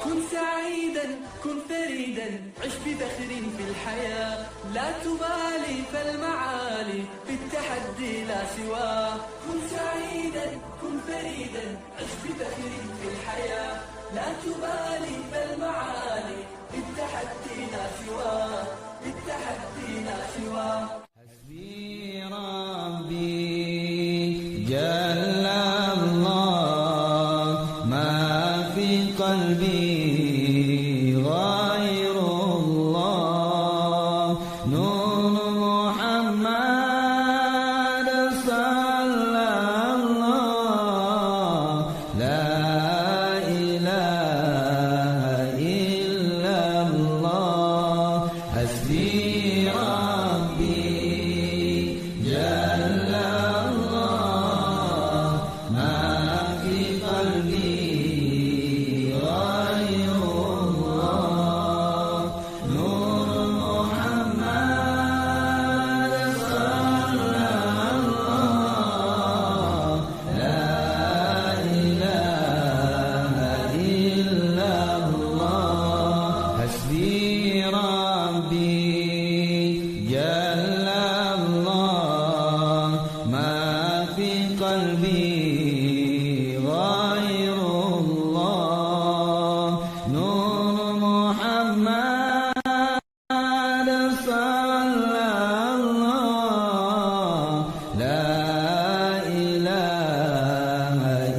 كن سعيدا كن فريدا عش بفخر في الحياة، لا تبالي فالمعالي في التحدي لا سواه. كن سعيدا كن فريدا عش بفخر في الحياة، لا تبالي فالمعالي في التحدي لا سواه، في التحدي لا سواه. حسبي ربي جل الله ما في قلبي غير الله، نور محمد صلى الله، لا إله إلا الله. حسبي ربي جل الله ما في قلبي غير الله، نور محمد صلى الله، لا إله إلا الله. حسبي ربي جل الله ما في قلبي غير الله، نور محمد صلى الله، لا إله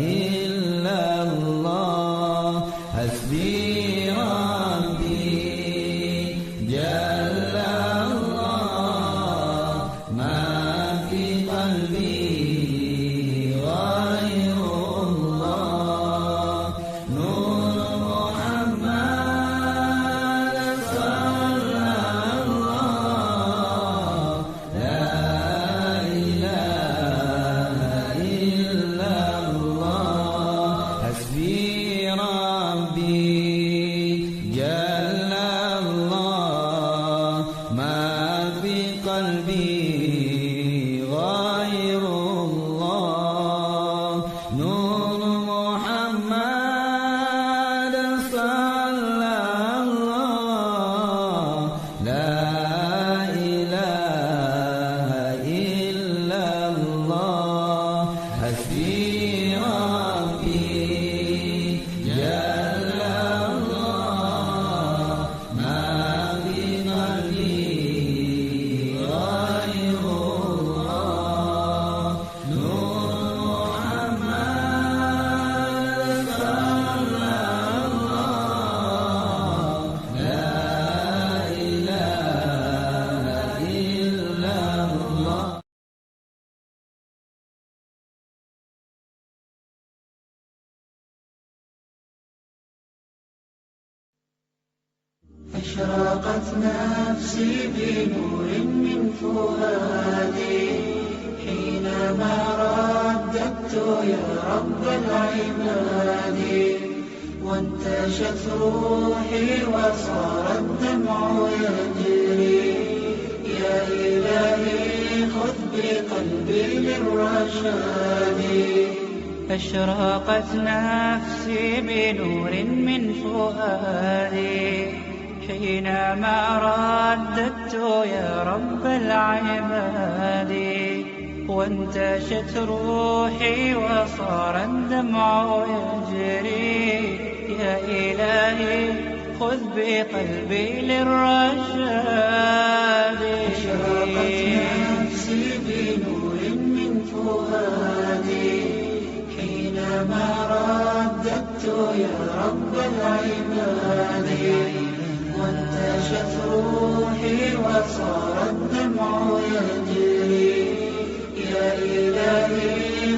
إلا الله. حسبي ربي جل الله ما في قلبي غير الله، نور محمد صلى الله، لا إله إلا الله. حسبي ربي جل الله ما في قلبي غير الله، نور محمد صلى الله، لا إله إلا الله. حسبي ربي جل الله ما في قلبي غير الله، نور محمد صلى الله، لا إله إلا الله. أشرقت نفسي بنور من فؤادي حينما رددت يا رب العباد، وانتشت روحي وصار الدمع يجري، يا إلهي خذ بقلبي للرشاد. أشرقت نفسي بنور من فؤادي حينما رددت يا رب العباد، وانتشت روحي وصار الدمع يجري، يا إلهي خذ بقلبي للرشاد. أشرقت نفسي بنور من فؤادي حينما رددت يا رب العباد، وانتشت روحي وصار الدمع يجري، يا إلهي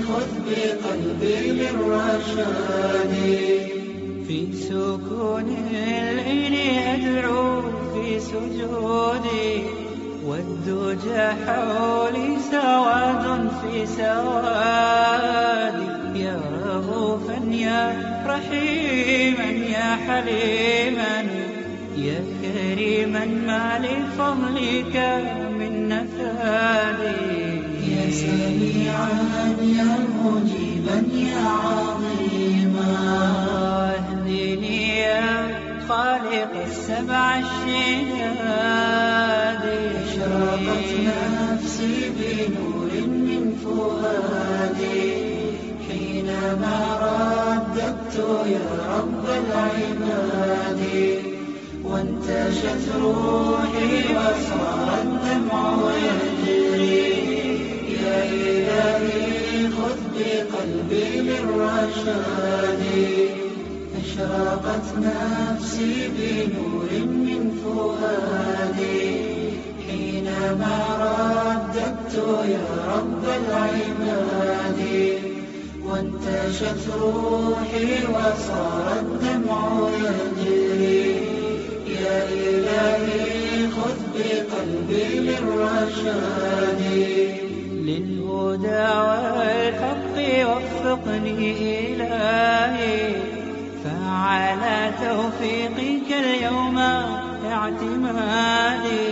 خذ بقلبي للرشاد. في سكون الليل أدعو في سجودي، والدجى حولي سواد في سوادي، يا رؤوفا يا رحيما يا حليما، يا كريما ما لفضلك من نفادي، يا سميعا يا مجيبا يا عظيما، اهدني يا فوائق السبع الشداد. أشرقت نفسي بنور من فؤادي حينما رددت يا رب العباد، وانتشت روحي وصار الدمع يجري. يا إلهي خذ بقلبي للرشاد. أشرقت نفسي بنور من فؤادي حينما رددت يا رب العباد، وانتشت روحي وصار الدمع يجري. يا إلهي خذ بقلبي للرشاد. للهدى والحق وفقني إلهي، فعلى توفيقك اليوم اعتمادي.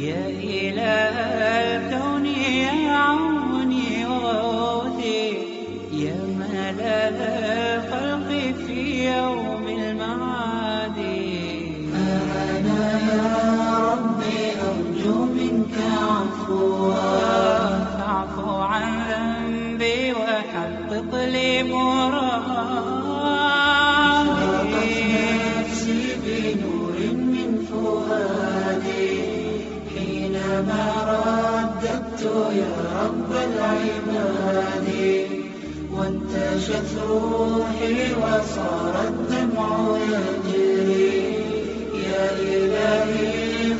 يا إله الكون يا عوني وغوثي، يا ملاذ الخلق في يوم المعاد. أنا يا ربي أرجو منك عفوا، فاعف عن ذنبي وحقق لي مرادي. نفسي بنور من فؤادي حينما رددت يا رب العباد، وانتشت روحي وصار الدمع يجري. يا إلهي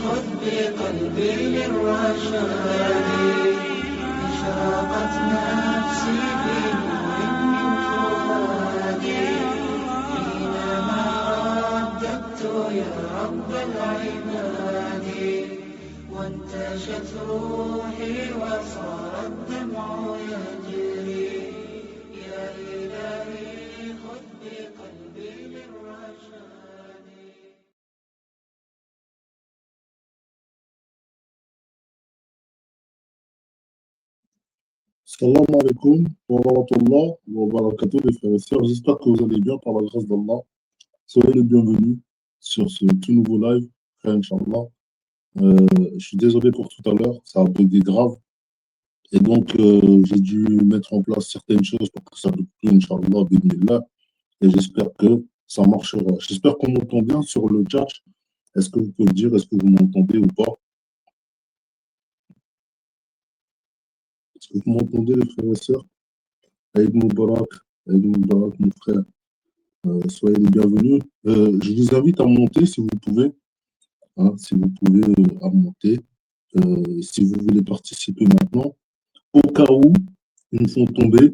خذ بقلبي للرشاد. أشرقت نفسي بنور من فؤادي حينما رددت يا رب العباد، وانتشت روحي وصار الدمع يجري. يا إلهي خذ بقلبي للرشاد. Salam alaikum wa rahmatullah wa barakatuh les frères et sœurs. J'espère que vous allez bien par la grâce d'Allah. Soyez les bienvenus sur ce tout nouveau live, frère, Inch'Allah. Je suis désolé pour tout à l'heure, ça a bugué grave. Et donc, j'ai dû mettre en place certaines choses pour que ça bouge plus, Inch'Allah, bidnillah. Et j'espère que ça marchera. J'espère qu'on m'entend bien sur le chat. Est-ce que vous pouvez me dire, est-ce que vous m'entendez ou pas? Est-ce que vous m'entendez, les frères et sœurs? Aïd Moubarak, mon frère. Soyez les bienvenus. Je vous invite à monter si vous pouvez. Hein, si vous pouvez à monter. Si vous voulez participer maintenant. Au cas où ils me font tomber,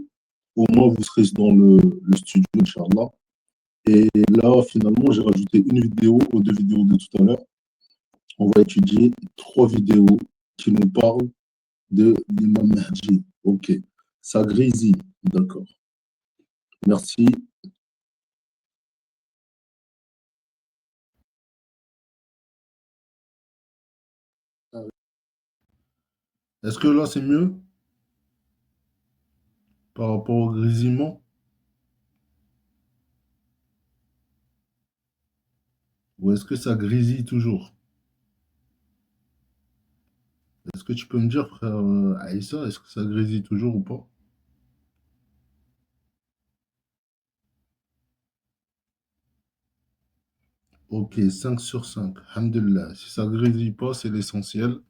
au moins vous serez dans le studio, Inch'Allah. Et là, finalement, j'ai rajouté une vidéo aux deux vidéos de tout à l'heure. On va étudier 3 vidéos qui nous parlent de l'imam Mahdi. Ok. Ça grésille. D'accord. Merci. Est-ce que là, c'est mieux par rapport au grésillement? Ou est-ce que ça grésille toujours? Est-ce que tu peux me dire, frère Aïssa, est-ce que ça grésille toujours ou pas? Ok, 5 sur 5. Alhamdulillah. Si ça grésille pas, c'est l'essentiel.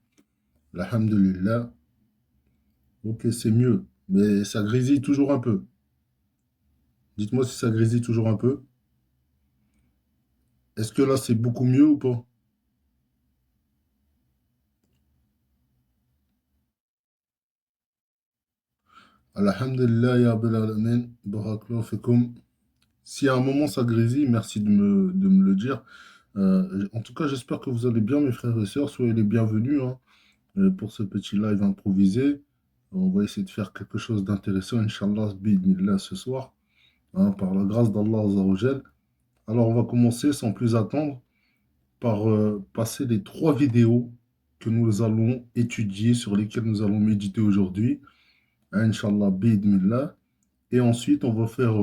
Alhamdulillah. Ok, c'est mieux. Mais ça grésille toujours un peu. Dites-moi si ça grésille toujours un peu. Est-ce que là, c'est beaucoup mieux ou pas? Alhamdulillah, ya Rabbil Alamin. Barakallahu fikum. Si à un moment ça grésille, merci de me le dire. En tout cas, j'espère que vous allez bien, mes frères et sœurs. Soyez les bienvenus hein, pour ce petit live improvisé. On va essayer de faire quelque chose d'intéressant, Inch'Allah, bidnillah, ce soir, hein, par la grâce d'Allah Azzawajal. Alors, on va commencer sans plus attendre par passer les 3 vidéos que nous allons étudier, sur lesquelles nous allons méditer aujourd'hui. Inch'Allah, bidnillah. Et ensuite, on va faire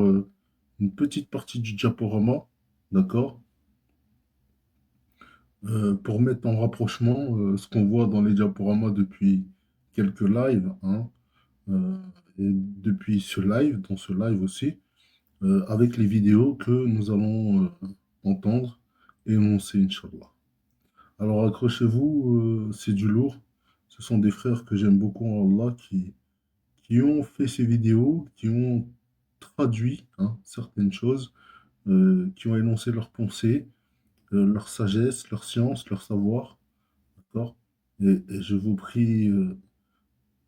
une petite partie du diaporama, d'accord? pour mettre en rapprochement ce qu'on voit dans les diaporamas depuis quelques lives, hein, euh, et depuis ce live, dans ce live aussi, avec les vidéos que nous allons entendre et énoncer, Inch'Allah. Alors accrochez-vous, c'est du lourd. Ce sont des frères que j'aime beaucoup en Allah qui ont fait ces vidéos, qui ont traduit, hein, certaines choses, qui ont énoncé leurs pensées, leur sagesse, leur science, leur savoir. D'accord? Et je vous prie,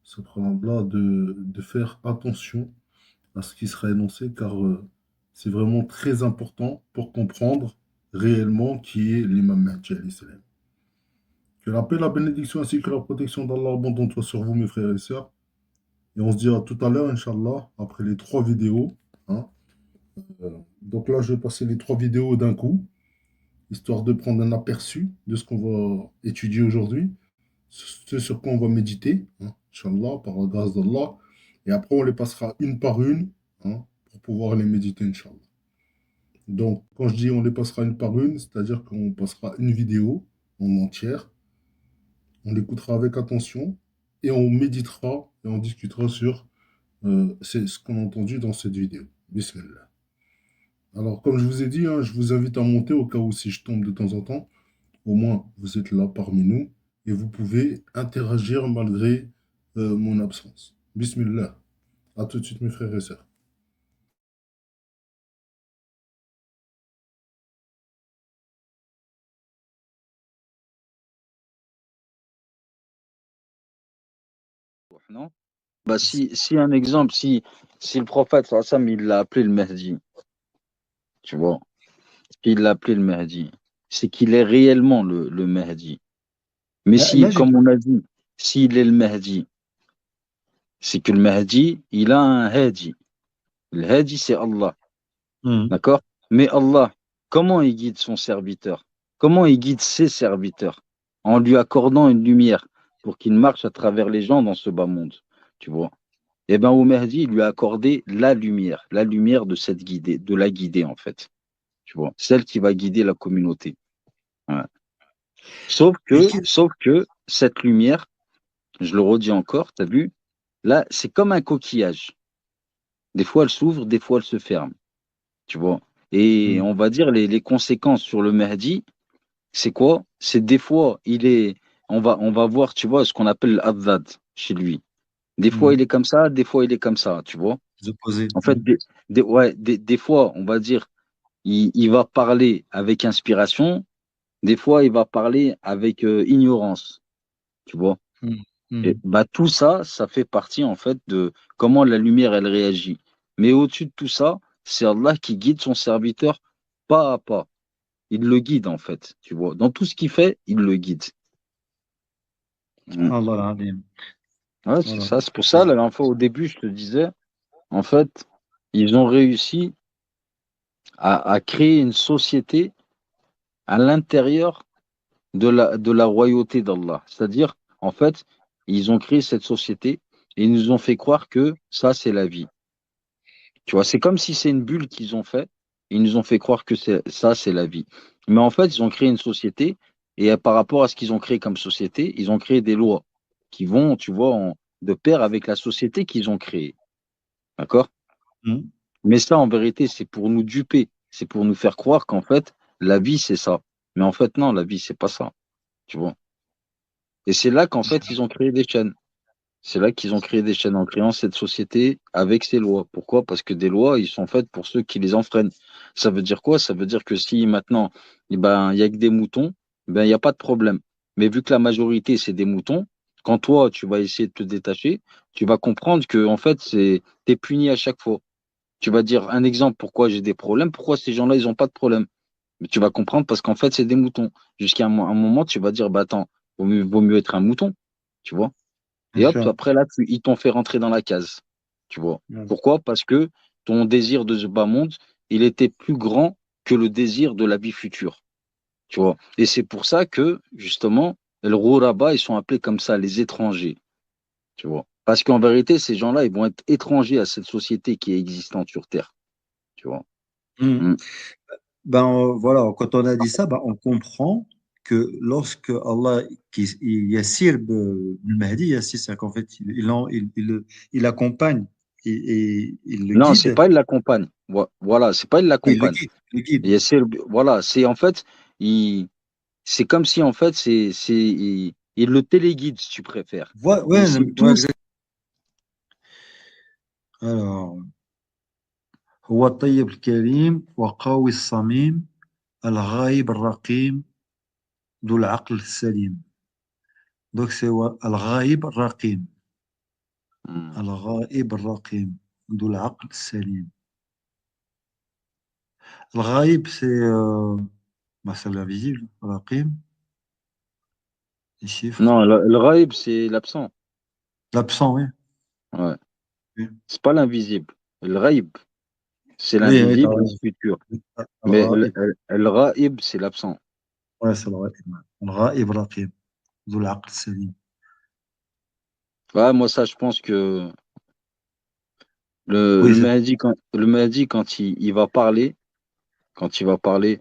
subhanallah, de faire attention à ce qui sera énoncé, car c'est vraiment très important pour comprendre réellement qui est l'imam Mahdi alayhi salam. Que la paix, la bénédiction ainsi que la protection d'Allah abondante soit sur vous, mes frères et sœurs. Et on se dit à tout à l'heure, Inch'Allah, après les 3 vidéos, hein. Donc là, je vais passer les 3 vidéos d'un coup, histoire de prendre un aperçu de ce qu'on va étudier aujourd'hui, ce sur quoi on va méditer, hein, Inch'Allah, par la grâce d'Allah. Et après, on les passera une par une, hein, pour pouvoir les méditer, Inch'Allah. Donc, quand je dis on les passera une par une, c'est-à-dire qu'on passera une vidéo en entière, on l'écoutera avec attention et on méditera et on discutera sur c'est ce qu'on a entendu dans cette vidéo. Bismillah. Alors, comme je vous ai dit, hein, je vous invite à monter au cas où si je tombe de temps en temps. Au moins, vous êtes là parmi nous et vous pouvez interagir malgré mon absence. Bismillah. À tout de suite, mes frères et sœurs. Non? Bah si un exemple, si le prophète sallallahu alayhi wa sallam, il l'a appelé le Mahdi, tu vois, il l'a appelé le Mahdi, c'est qu'il est réellement le Mahdi. Mais Là, si, j'ai comme on l'a dit, s'il est le Mahdi, c'est que le Mahdi, il a un Hadi. Le Hadi, c'est Allah, Mhm. d'accord? Mais Allah, comment il guide son serviteur? Comment il guide ses serviteurs? En lui accordant une lumière pour qu'il marche à travers les gens dans ce bas monde, tu vois. Eh bien, au Mahdi, il lui a accordé la lumière de cette guidée, de la guider, en fait. Tu vois, celle qui va guider la communauté. Ouais. et que- Sauf que cette lumière, je le redis encore, tu as vu, là, c'est comme un coquillage. Des fois, elle s'ouvre, des fois, elle se ferme. Tu vois. Et Mhm. on va dire les conséquences sur le Mahdi, c'est quoi? C'est des fois, on va voir, tu vois, ce qu'on appelle l'Advad chez lui. Des fois, il Mhm. est comme ça, des fois, il est comme ça, tu vois. Les opposés. En fait, des fois, on va dire, il va parler avec inspiration, des fois, il va parler avec ignorance, tu vois. Mhm. Et Mhm. bah, tout ça, ça fait partie, en fait, de comment la lumière, elle réagit. Mais au-dessus de tout ça, c'est Allah qui guide son serviteur pas à pas. Il le guide, en fait, tu vois. Dans tout ce qu'il fait, il le guide. Mm. Allah al-Alim. Ouais, c'est Voilà. ça. C'est pour ça, la dernière fois, au début, je te disais, en fait, ils ont réussi à créer une société à l'intérieur de la royauté d'Allah. C'est-à-dire, en fait, ils ont créé cette société et ils nous ont fait croire que ça, c'est la vie. Tu vois, c'est comme si c'est une bulle qu'ils ont fait. Ils nous ont fait croire que ça, c'est la vie. Mais en fait, ils ont créé une société et par rapport à ce qu'ils ont créé comme société, ils ont créé des lois qui vont, tu vois, de pair avec la société qu'ils ont créée. D'accord? Mhm. Mais ça, en vérité, c'est pour nous duper. C'est pour nous faire croire qu'en fait, la vie, c'est ça. Mais en fait, non, la vie, c'est pas ça. Tu vois? Et c'est là qu'en fait, ils ont créé des chaînes. C'est là qu'ils ont créé des chaînes en créant cette société avec ces lois. Pourquoi? Parce que des lois, ils sont faites pour ceux qui les enfreignent. Ça veut dire quoi? Ça veut dire que si maintenant, eh ben, il y a que des moutons, eh ben, il n'y a pas de problème. Mais vu que la majorité, c'est des moutons, quand toi, tu vas essayer de te détacher, tu vas comprendre que, en fait, t'es puni à chaque fois. Tu vas dire un exemple, pourquoi j'ai des problèmes, pourquoi ces gens-là, ils n'ont pas de problème. Mais tu vas comprendre parce qu'en fait, c'est des moutons. Jusqu'à un moment, tu vas dire, bah attends, vaut mieux être un mouton, tu vois. Bien Et hop, sûr. après là, ils t'ont fait rentrer dans la case. Tu vois. Ouais. Pourquoi? Parce que ton désir de ce bas monde, il était plus grand que le désir de la vie future. Tu vois. Et c'est pour ça que, justement, le Rouraba, ils sont appelés comme ça, les étrangers. Tu vois. Parce qu'en vérité, ces gens-là, ils vont être étrangers à cette société qui est existante sur Terre. Tu vois. Mhm. Mm. Ben, voilà, quand on a dit ça, ben, on comprend que lorsque Allah Yassir le Mahdi, Yassir, c'est qu'en fait, il accompagne il le Non, c'est guide. pas il l'accompagne. Voilà, c'est pas il Oui, il le l'accompagne. guide, il le guide. Et voilà, c'est en fait, c'est comme si en fait, il le téléguide, si tu préfères. Ouais, Il sait ouais, tout. exact. Alors, هو الطيب الكريم وقاوي الصميم الغايب الرقيم ذو العقل السليم. Donc c'est الغايب الرقيم Hmm. الغائب الرقيم ذو العقل السليم. الغايب c'est l'invisible, الرقيم, les chiffres. Non, le ghaib, c'est l'absent. L'absent, oui. Ouais. Oui, C'est pas l'invisible. Le ghaib, c'est oui, oui, t'as l'invisible et le raison. futur. Mais الغائب. le ghaib, c'est l'absent. Ouais, c'est الغائب. الغائب الرقيم ذو العقل السليم. Ouais, moi, ça, je pense que Oui, Le Mahdi, quand il va parler, quand il va parler,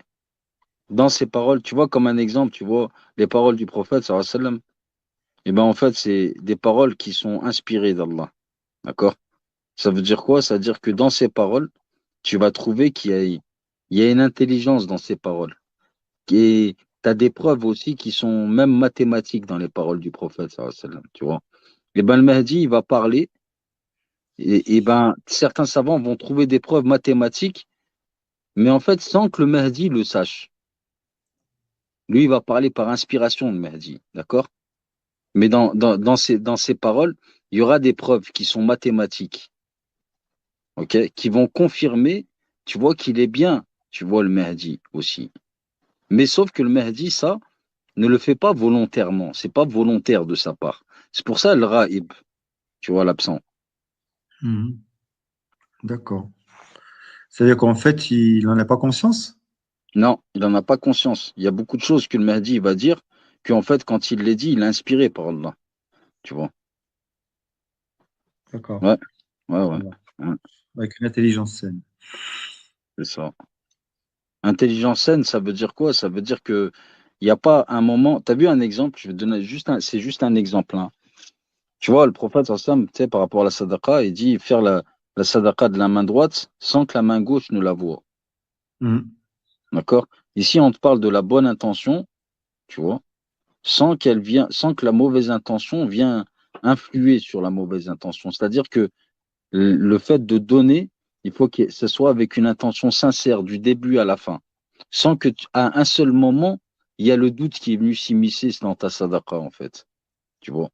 dans ses paroles, tu vois, comme un exemple, tu vois, les paroles du prophète, sallallahu alayhi wa sallam, et ben en fait, c'est des paroles qui sont inspirées d'Allah. D'accord? Ça veut dire quoi? Ça veut dire que dans ces paroles, tu vas trouver il y a une intelligence dans ces paroles. Et tu as des preuves aussi qui sont même mathématiques dans les paroles du prophète, sallallahu alayhi wa sallam, tu vois. Et ben le Mahdi, il va parler, et ben certains savants vont trouver des preuves mathématiques, mais en fait, sans que le Mahdi le sache. Lui, il va parler par inspiration, le Mahdi, d'accord? Mais dans ces paroles, il y aura des preuves qui sont mathématiques, ok? Qui vont confirmer, tu vois, qu'il est bien, tu vois, le Mahdi aussi. Mais sauf que le Mahdi, ça, ne le fait pas volontairement. C'est pas volontaire de sa part. C'est pour ça le Raïb, tu vois, l'absent. Mhm. D'accord. C'est-à-dire qu'en fait, il n'en a pas conscience? Non, il n'en a pas conscience. Il y a beaucoup de choses que le Mahdi il va dire, qu'en fait, quand il les dit, il est inspiré par Allah, tu vois. D'accord. Ouais, ouais, ouais. Voilà. Ouais, Avec une intelligence saine. c'est ça. Intelligence saine, ça veut dire quoi? Ça veut dire que il n'y a pas un moment. Tu as vu un exemple? Je vais te donner c'est juste un exemple, hein. Tu vois, le prophète, sallallahu alayhi wa sallam, tu sais, par rapport à la sadaqa, il dit faire la sadaqa de la main droite sans que la main gauche ne la voie. Mhm. D'accord? Ici, on te parle de la bonne intention, tu vois, sans que la mauvaise intention vienne influer sur la mauvaise intention. C'est-à-dire que le fait de donner, il faut que ce soit avec une intention sincère du début à la fin, sans que à un seul moment, il y a le doute qui est venu s'immiscer dans ta sadaqa, en fait, tu vois.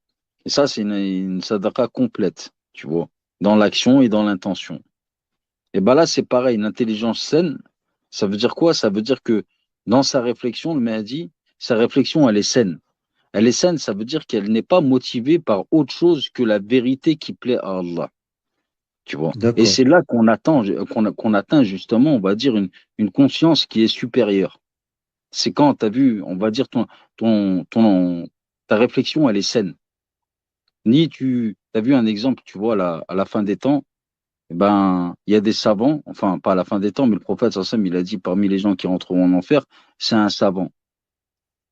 Et ça, c'est une sadaqa complète, tu vois, dans l'action et dans l'intention. Et ben là, c'est pareil, une intelligence saine, ça veut dire quoi? Ça veut dire que dans sa réflexion, le Mahdi, sa réflexion, elle est saine. Elle est saine, ça veut dire qu'elle n'est pas motivée par autre chose que la vérité qui plaît à Allah. Tu vois. Et D'accord. c'est là qu'on atteint justement, on va dire, une conscience qui est supérieure. C'est quand tu as vu, on va dire, ta réflexion, elle est saine. Ni tu as vu un exemple, tu vois, à la fin des temps, eh ben, il y a des savants, enfin, pas à la fin des temps, mais le prophète, sallallahu alayhi wa sallam, il a dit parmi les gens qui rentreront en enfer, c'est un savant,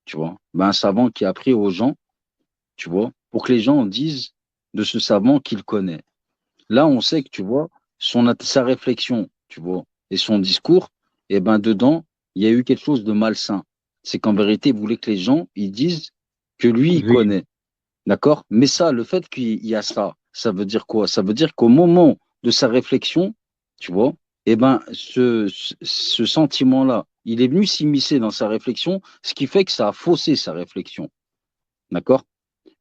tu vois. Ben, un savant qui a appris aux gens, tu vois, pour que les gens disent de ce savant qu'il connaît. Là, on sait que, tu vois, sa réflexion, tu vois, et son discours, et ben dedans, il y a eu quelque chose de malsain. C'est qu'en vérité, il voulait que les gens, ils disent que lui, il Oui. connaît. D'accord? Mais ça, le fait qu'il y a ça, ça veut dire quoi? Ça veut dire qu'au moment de sa réflexion, tu vois, eh ben, ce sentiment-là, il est venu s'immiscer dans sa réflexion, ce qui fait que ça a faussé sa réflexion. D'accord?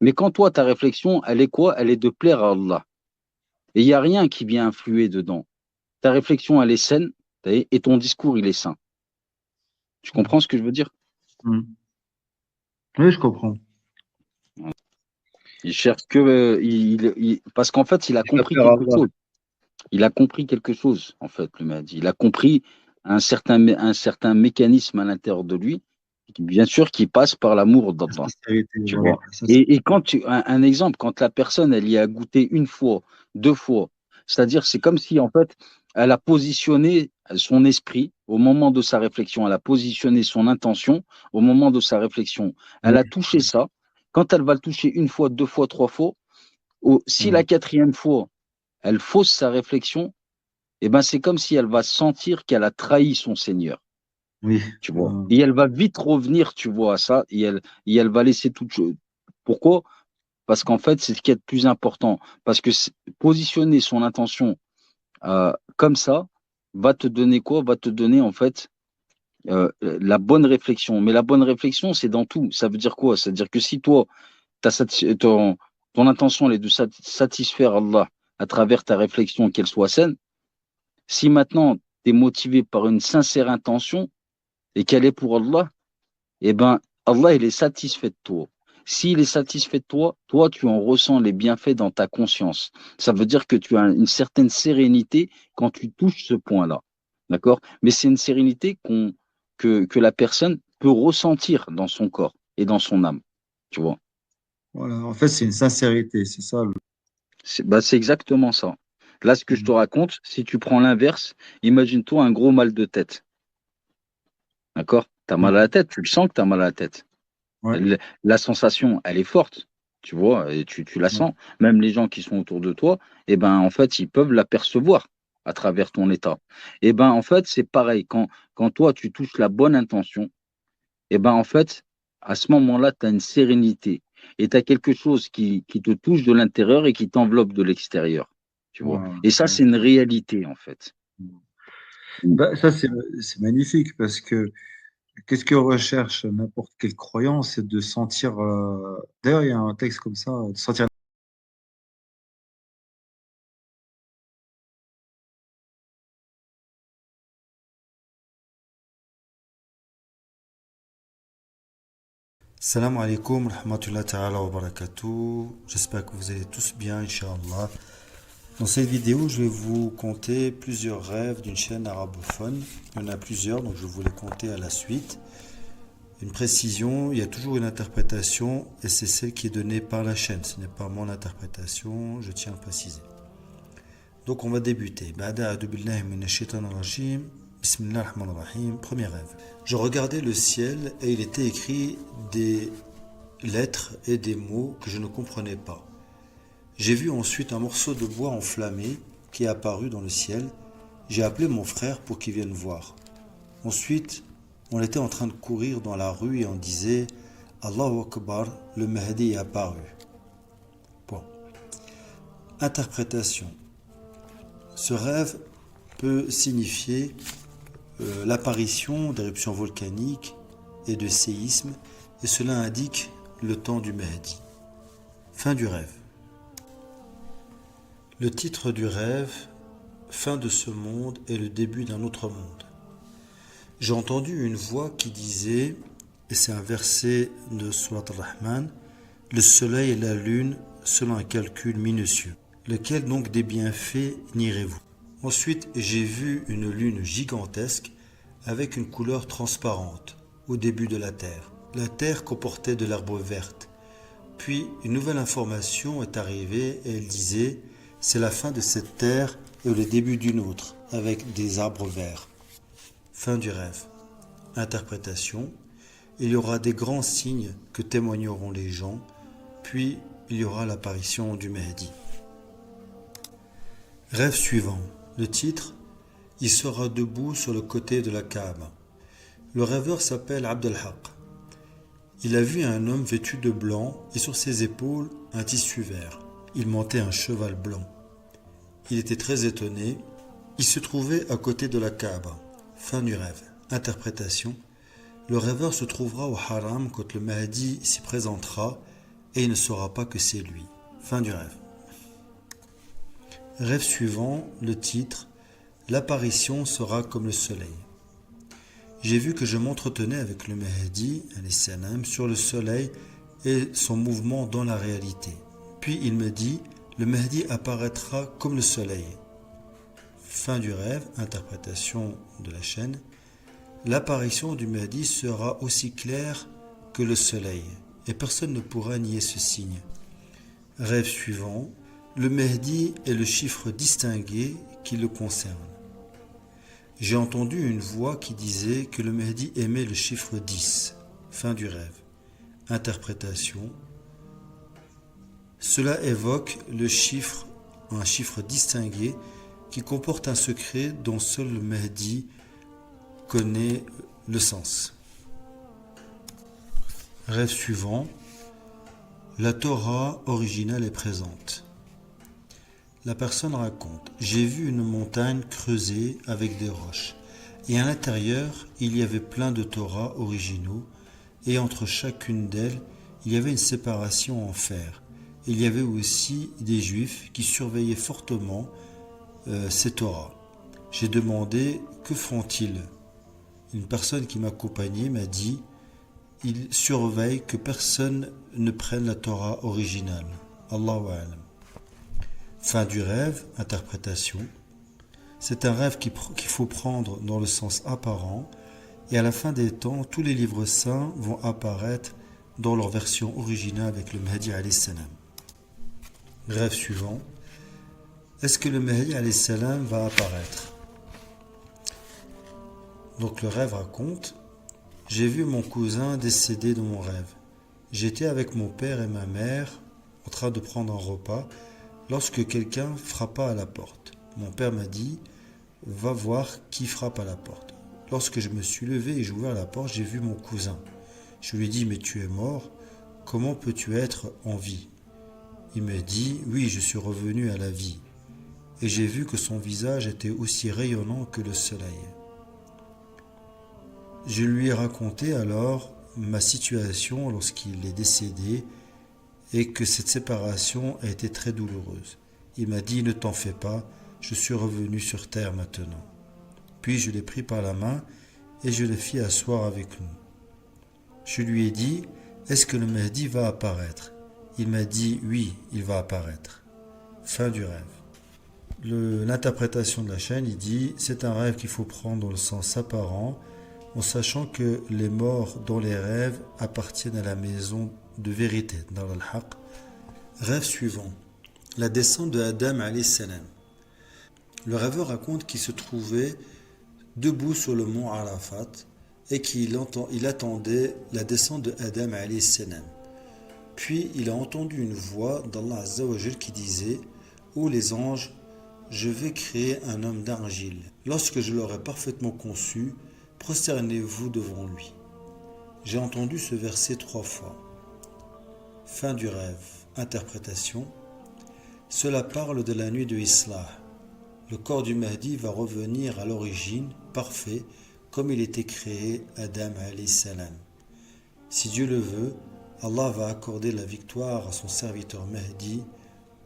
Mais quand toi, ta réflexion, elle est quoi? Elle est de plaire à Allah. Et il n'y a rien qui vient influer dedans. Ta réflexion, elle est saine, et ton discours, il est sain. Tu comprends ce que je veux dire? Mhm. Oui, je comprends. Il cherche que, parce qu'en fait, il a Il va compris plaire à quelque Allah. chose. Il a compris quelque chose, en fait, le Mahdi. Il a compris un certain mécanisme à l'intérieur de lui, bien sûr, qui passe par l'amour La d'Allah. sincérité, Tu voilà. vois. Et quand un exemple, quand la personne, elle y a goûté une fois, deux fois, c'est-à-dire, c'est comme si, en fait, elle a positionné son esprit au moment de sa réflexion, elle a positionné son intention au moment de sa réflexion. Elle Oui. a touché ça. Quand elle va le toucher une fois, deux fois, trois fois, si la Oui. quatrième fois, elle fausse sa réflexion, eh ben c'est comme si elle va sentir qu'elle a trahi son Seigneur, Oui. tu vois. Et elle va vite revenir, tu vois, à ça, et elle va laisser toute chose. Pourquoi? Parce qu'en fait, c'est ce qui est le plus important. Parce que positionner son intention comme ça va te donner quoi? Va te donner en fait la bonne réflexion. Mais la bonne réflexion, c'est dans tout. Ça veut dire quoi? Ça veut dire que si toi, ton intention elle est de satisfaire Allah à travers ta réflexion, qu'elle soit saine, si maintenant tu es motivé par une sincère intention et qu'elle est pour Allah, eh ben Allah il est satisfait de toi. S'il est satisfait de toi, toi tu en ressens les bienfaits dans ta conscience. Ça veut dire que tu as une certaine sérénité quand tu touches ce point-là. D'accord? Mais c'est une sérénité que la personne peut ressentir dans son corps et dans son âme. Tu vois? Voilà. En fait, c'est une sincérité, c'est ça. C'est exactement ça. Là, ce que je te raconte, si tu prends l'inverse, imagine-toi un gros mal de tête. D'accord? Tu as mal à la tête, tu le sens que tu as mal à la tête. Ouais. La sensation, elle est forte, tu vois, et tu la Ouais. sens. Même les gens qui sont autour de toi, eh ben, en fait, ils peuvent l'apercevoir à travers ton état. Eh ben, en fait, c'est pareil. Quand toi, tu touches la bonne intention, eh ben, en fait, à ce moment-là, tu as une sérénité. Et tu as quelque chose qui te touche de l'intérieur et qui t'enveloppe de l'extérieur. Tu vois. Voilà. Et ça, c'est une réalité, en fait. Bah, ça, c'est magnifique parce que qu'est-ce que recherche n'importe quelle croyance, c'est de sentir. D'ailleurs, il y a un texte comme ça, de sentir. Salam alaikum, rahmatullahi ta'ala wa barakatuh. J'espère que vous allez tous bien, Inch'Allah. Dans cette vidéo, je vais vous conter plusieurs rêves d'une chaîne arabophone. Il y en a plusieurs, donc je vais vous les conter à la suite. Une précision, il y a toujours une interprétation et c'est celle qui est donnée par la chaîne. Ce n'est pas mon interprétation, je tiens à préciser. Donc on va débuter. Bismillahirrahmanirrahim. Premier rêve. Je regardais le ciel et il était écrit des lettres et des mots que je ne comprenais pas. J'ai vu ensuite un morceau de bois enflammé qui est apparu dans le ciel. J'ai appelé mon frère pour qu'il vienne voir. Ensuite, on était en train de courir dans la rue et on disait « Allahu Akbar, le Mahdi est apparu ». Bon. Interprétation. Ce rêve peut signifier l'apparition d'éruptions volcaniques et de séismes, et cela indique le temps du Mahdi. Fin du rêve. Le titre du rêve, Fin de ce monde et le début d'un autre monde. J'ai entendu une voix qui disait, et c'est un verset de Surat al-Rahman, le soleil et la lune selon un calcul minutieux. Lequel donc des bienfaits nierez-vous? Ensuite, j'ai vu une lune gigantesque avec une couleur transparente au début de la terre. La terre comportait de l'herbe verte. Puis une nouvelle information est arrivée et elle disait « C'est la fin de cette terre et le début d'une autre, avec des arbres verts. » Fin du rêve. Interprétation. Il y aura des grands signes que témoigneront les gens, puis il y aura l'apparition du Mahdi. Rêve suivant. Le titre, il sera debout sur le côté de la Kaaba. Le rêveur s'appelle Abd al-Haq. Il a vu un homme vêtu de blanc et sur ses épaules un tissu vert. Il montait un cheval blanc. Il était très étonné. Il se trouvait à côté de la Kaaba. Fin du rêve. Interprétation. Le rêveur se trouvera au haram quand le Mahdi s'y présentera et il ne saura pas que c'est lui. Fin du rêve. Rêve suivant, le titre, l'apparition sera comme le soleil. J'ai vu que je m'entretenais avec le Mahdi sur le soleil et son mouvement dans la réalité. Puis il me dit, le Mahdi apparaîtra comme le soleil. Fin du rêve, interprétation de la chaîne. L'apparition du Mahdi sera aussi claire que le soleil et personne ne pourra nier ce signe. Rêve suivant. Le Mahdi est le chiffre distingué qui le concerne. J'ai entendu une voix qui disait que le Mahdi aimait le chiffre 10. Fin du rêve. Interprétation. Cela évoque un chiffre distingué qui comporte un secret dont seul le Mahdi connaît le sens. Rêve suivant. La Torah originale est présente. La personne raconte: j'ai vu une montagne creusée avec des roches, et à l'intérieur, il y avait plein de Torahs originaux, et entre chacune d'elles, il y avait une séparation en fer. Il y avait aussi des Juifs qui surveillaient fortement ces Torahs. J'ai demandé: que font-ils? Une personne qui m'accompagnait m'a dit: ils surveillent que personne ne prenne la Torah originale. Allahu a'lam. Fin du rêve, interprétation. C'est un rêve qu'il faut prendre dans le sens apparent, et à la fin des temps, tous les livres saints vont apparaître dans leur version originale avec le Mahdi alayhi salam. Rêve suivant. Est-ce que le Mahdi alayhi salam va apparaître? Donc le rêve raconte: j'ai vu mon cousin décédé dans mon rêve. J'étais avec mon père et ma mère en train de prendre un repas lorsque quelqu'un frappa à la porte. Mon père m'a dit: va voir qui frappe à la porte. Lorsque je me suis levé et j'ai ouvert la porte, j'ai vu mon cousin. Je lui ai dit: mais tu es mort, comment peux-tu être en vie? Il me dit: oui, je suis revenu à la vie. Et j'ai vu que son visage était aussi rayonnant que le soleil. Je lui ai raconté alors ma situation lorsqu'il est décédé et que cette séparation a été très douloureuse. Il m'a dit: ne t'en fais pas, je suis revenu sur terre maintenant. Puis je l'ai pris par la main et je le fis asseoir avec nous. Je lui ai dit: est-ce que le Mahdi va apparaître? Il m'a dit: oui, il va apparaître. Fin du rêve. L'interprétation de la chaîne, il dit: c'est un rêve qu'il faut prendre dans le sens apparent, en sachant que les morts dans les rêves appartiennent à la maison de vérité, dans l'Al-Haq. Rêve suivant. La descente de Adam alayhi salam. Le rêveur raconte qu'il se trouvait debout sur le mont Arafat et qu'il attendait la descente de Adam alayhi salam. Puis il a entendu une voix d'Allah Azza wa Jal qui disait: ô les anges, je vais créer un homme d'argile. Lorsque je l'aurai parfaitement conçu, prosternez-vous devant lui. J'ai entendu ce verset 3 fois. Fin du rêve. Interprétation. Cela parle de la nuit de Islah. Le corps du Mahdi va revenir à l'origine, parfait, comme il était créé, Adam alayhi salam. Si Dieu le veut, Allah va accorder la victoire à son serviteur Mahdi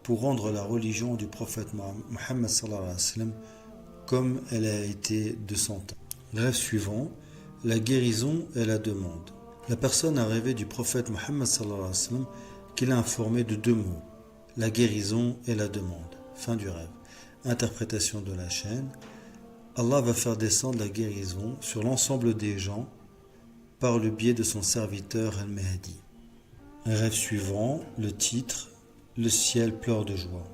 pour rendre la religion du prophète Muhammad sallallahu alayhi wa sallam comme elle a été de son temps. Rêve suivant, la guérison et la demande. La personne a rêvé du prophète Muhammad sallallahu alayhi wa sallam qu'il a informé de 2 mots, la guérison et la demande. Fin du rêve. Interprétation de la chaîne. Allah va faire descendre la guérison sur l'ensemble des gens par le biais de son serviteur Al-Mahdi. Rêve suivant, le titre, le ciel pleure de joie.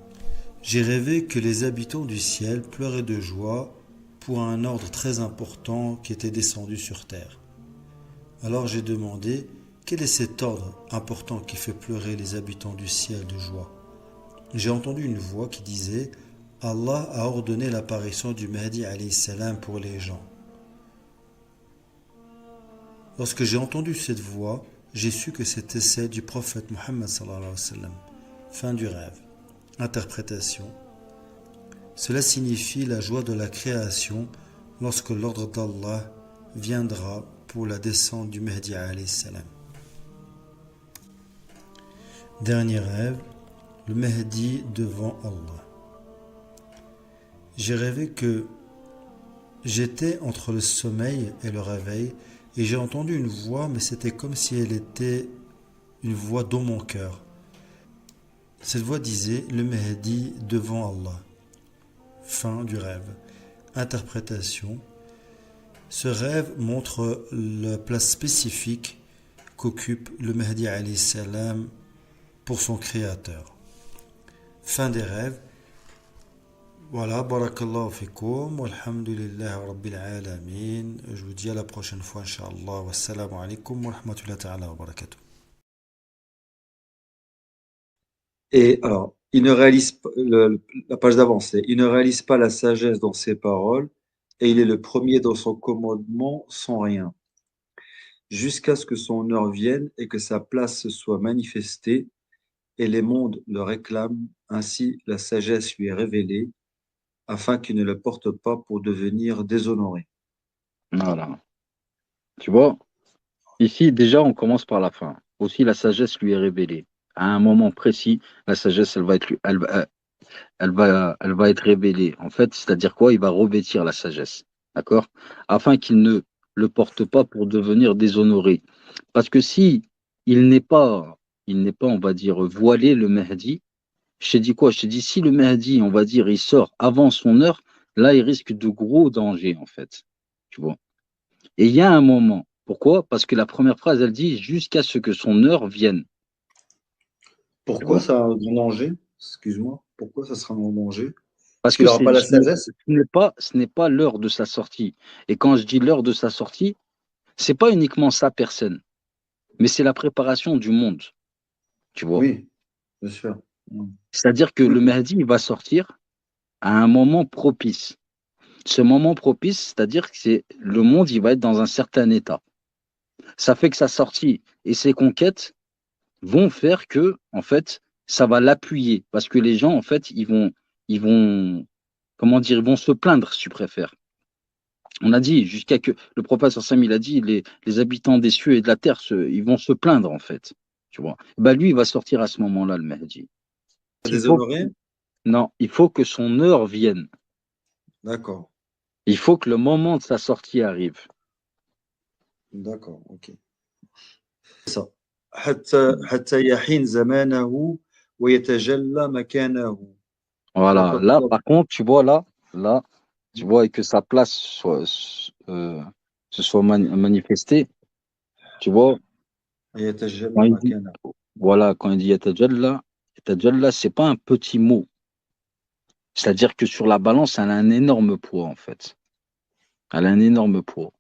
J'ai rêvé que les habitants du ciel pleuraient de joie pour un ordre très important qui était descendu sur terre. Alors j'ai demandé: quel est cet ordre important qui fait pleurer les habitants du ciel de joie? J'ai entendu une voix qui disait: Allah a ordonné l'apparition du Mahdi alayhi salam pour les gens. Lorsque j'ai entendu cette voix, j'ai su que c'était celle du prophète Muhammad sallallahu alayhi wa sallam. Fin du rêve. Interprétation. Cela signifie la joie de la création lorsque l'ordre d'Allah viendra pour la descente du Mahdi alayhi salam. Dernier rêve, le Mahdi devant Allah. J'ai rêvé que j'étais entre le sommeil et le réveil et j'ai entendu une voix, mais c'était comme si elle était une voix dans mon cœur. Cette voix disait: le Mahdi devant Allah. Fin du rêve. Interprétation. Ce rêve montre la place spécifique qu'occupe le Mahdi alayhi salam pour son créateur. Fin des rêves. Voilà, barakallahu fikoum, walhamdulillahi rabbil alamin. Je vous dis à la prochaine fois, Inch'Allah. Wassalamu alaikum wa rahmatullahi ta'ala wa barakatuh. Et alors, il ne réalise pas, la page d'avant, c'est il ne réalise pas la sagesse dans ses paroles, et il est le premier dans son commandement sans rien, jusqu'à ce que son heure vienne et que sa place soit manifestée, et les mondes le réclament, ainsi la sagesse lui est révélée, afin qu'il ne le porte pas pour devenir déshonoré. Voilà. Tu vois, ici, déjà, on commence par la fin. Aussi, la sagesse lui est révélée. À un moment précis, la sagesse, elle va être révélée. En fait, c'est-à-dire quoi? Il va revêtir la sagesse. D'accord? Afin qu'il ne le porte pas pour devenir déshonoré. Parce que si il n'est pas, on va dire, voilé, le Mahdi, je t'ai dit quoi? Je t'ai dit, si le Mahdi, on va dire, il sort avant son heure, là, il risque de gros dangers, en fait. Tu vois? Et il y a un moment. Pourquoi? Parce que la première phrase, elle dit jusqu'à ce que son heure vienne. Tu Pourquoi vois? ça a un grand danger? Excuse-moi, pourquoi ça sera un grand danger? Parce Parce qu'il que n'aura pas la sagesse? ce n'est pas l'heure de sa sortie. Et quand je dis l'heure de sa sortie, c'est pas uniquement sa personne, mais c'est la préparation du monde. Tu vois? Oui, bien sûr. C'est-à-dire que Oui, le Mahdi, il va sortir à un moment propice. Ce moment propice, c'est-à-dire que c'est le monde, il va être dans un certain état. Ça fait que sa sortie et ses conquêtes vont faire que, en fait, ça va l'appuyer. Parce que les gens, en fait, ils vont, comment dire, ils vont se plaindre, si tu préfères. On a dit, jusqu'à que le prophète Sam, il a dit, les habitants des cieux et de la terre, ils vont se plaindre, en fait. Tu vois. Bah, lui, il va sortir à ce moment-là, le Mahdi. Il faut, déshonoré? non, il faut que son heure vienne. D'accord, Il faut que le moment de sa sortie arrive. d'accord, ok. C'est ça. حتى يحين زمانه ويتجلى مكانه. Voilà. Là, وتطلب par contre, tu vois, là, tu vois, et que sa place euh, se soit manifestée, tu vois, quand ويتجلى il dit, مكانه. voilà, quand il dit Yatajalla, c'est pas un petit mot. C'est-à-dire que sur la balance, elle a un énorme poids, en fait. Elle a un énorme poids.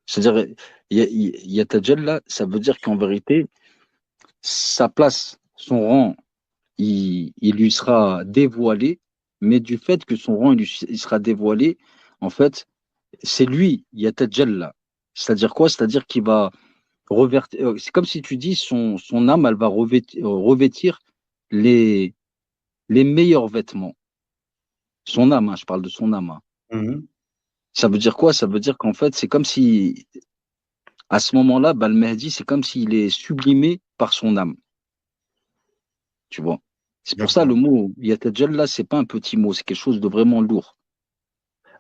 C'est-à-dire, Yatajalla, ça veut dire qu'en vérité, sa place, son rang, il lui sera dévoilé, mais du fait que son rang, il sera dévoilé, en fait, c'est lui, Yatajalla. C'est-à-dire quoi? C'est-à-dire qu'il va revêtir, c'est comme si tu dis son âme, elle va revêtir les, les meilleurs vêtements. Son âme, hein, je parle de son âme. Hein. Mhm. Ça veut dire quoi? Ça veut dire qu'en fait, c'est comme si, à ce moment-là, bah, le Mahdi, c'est comme s'il est sublimé par son âme. Tu vois? C'est pour ça le D'accord. mot Yatajalla, c'est pas un petit mot, c'est quelque chose de vraiment lourd.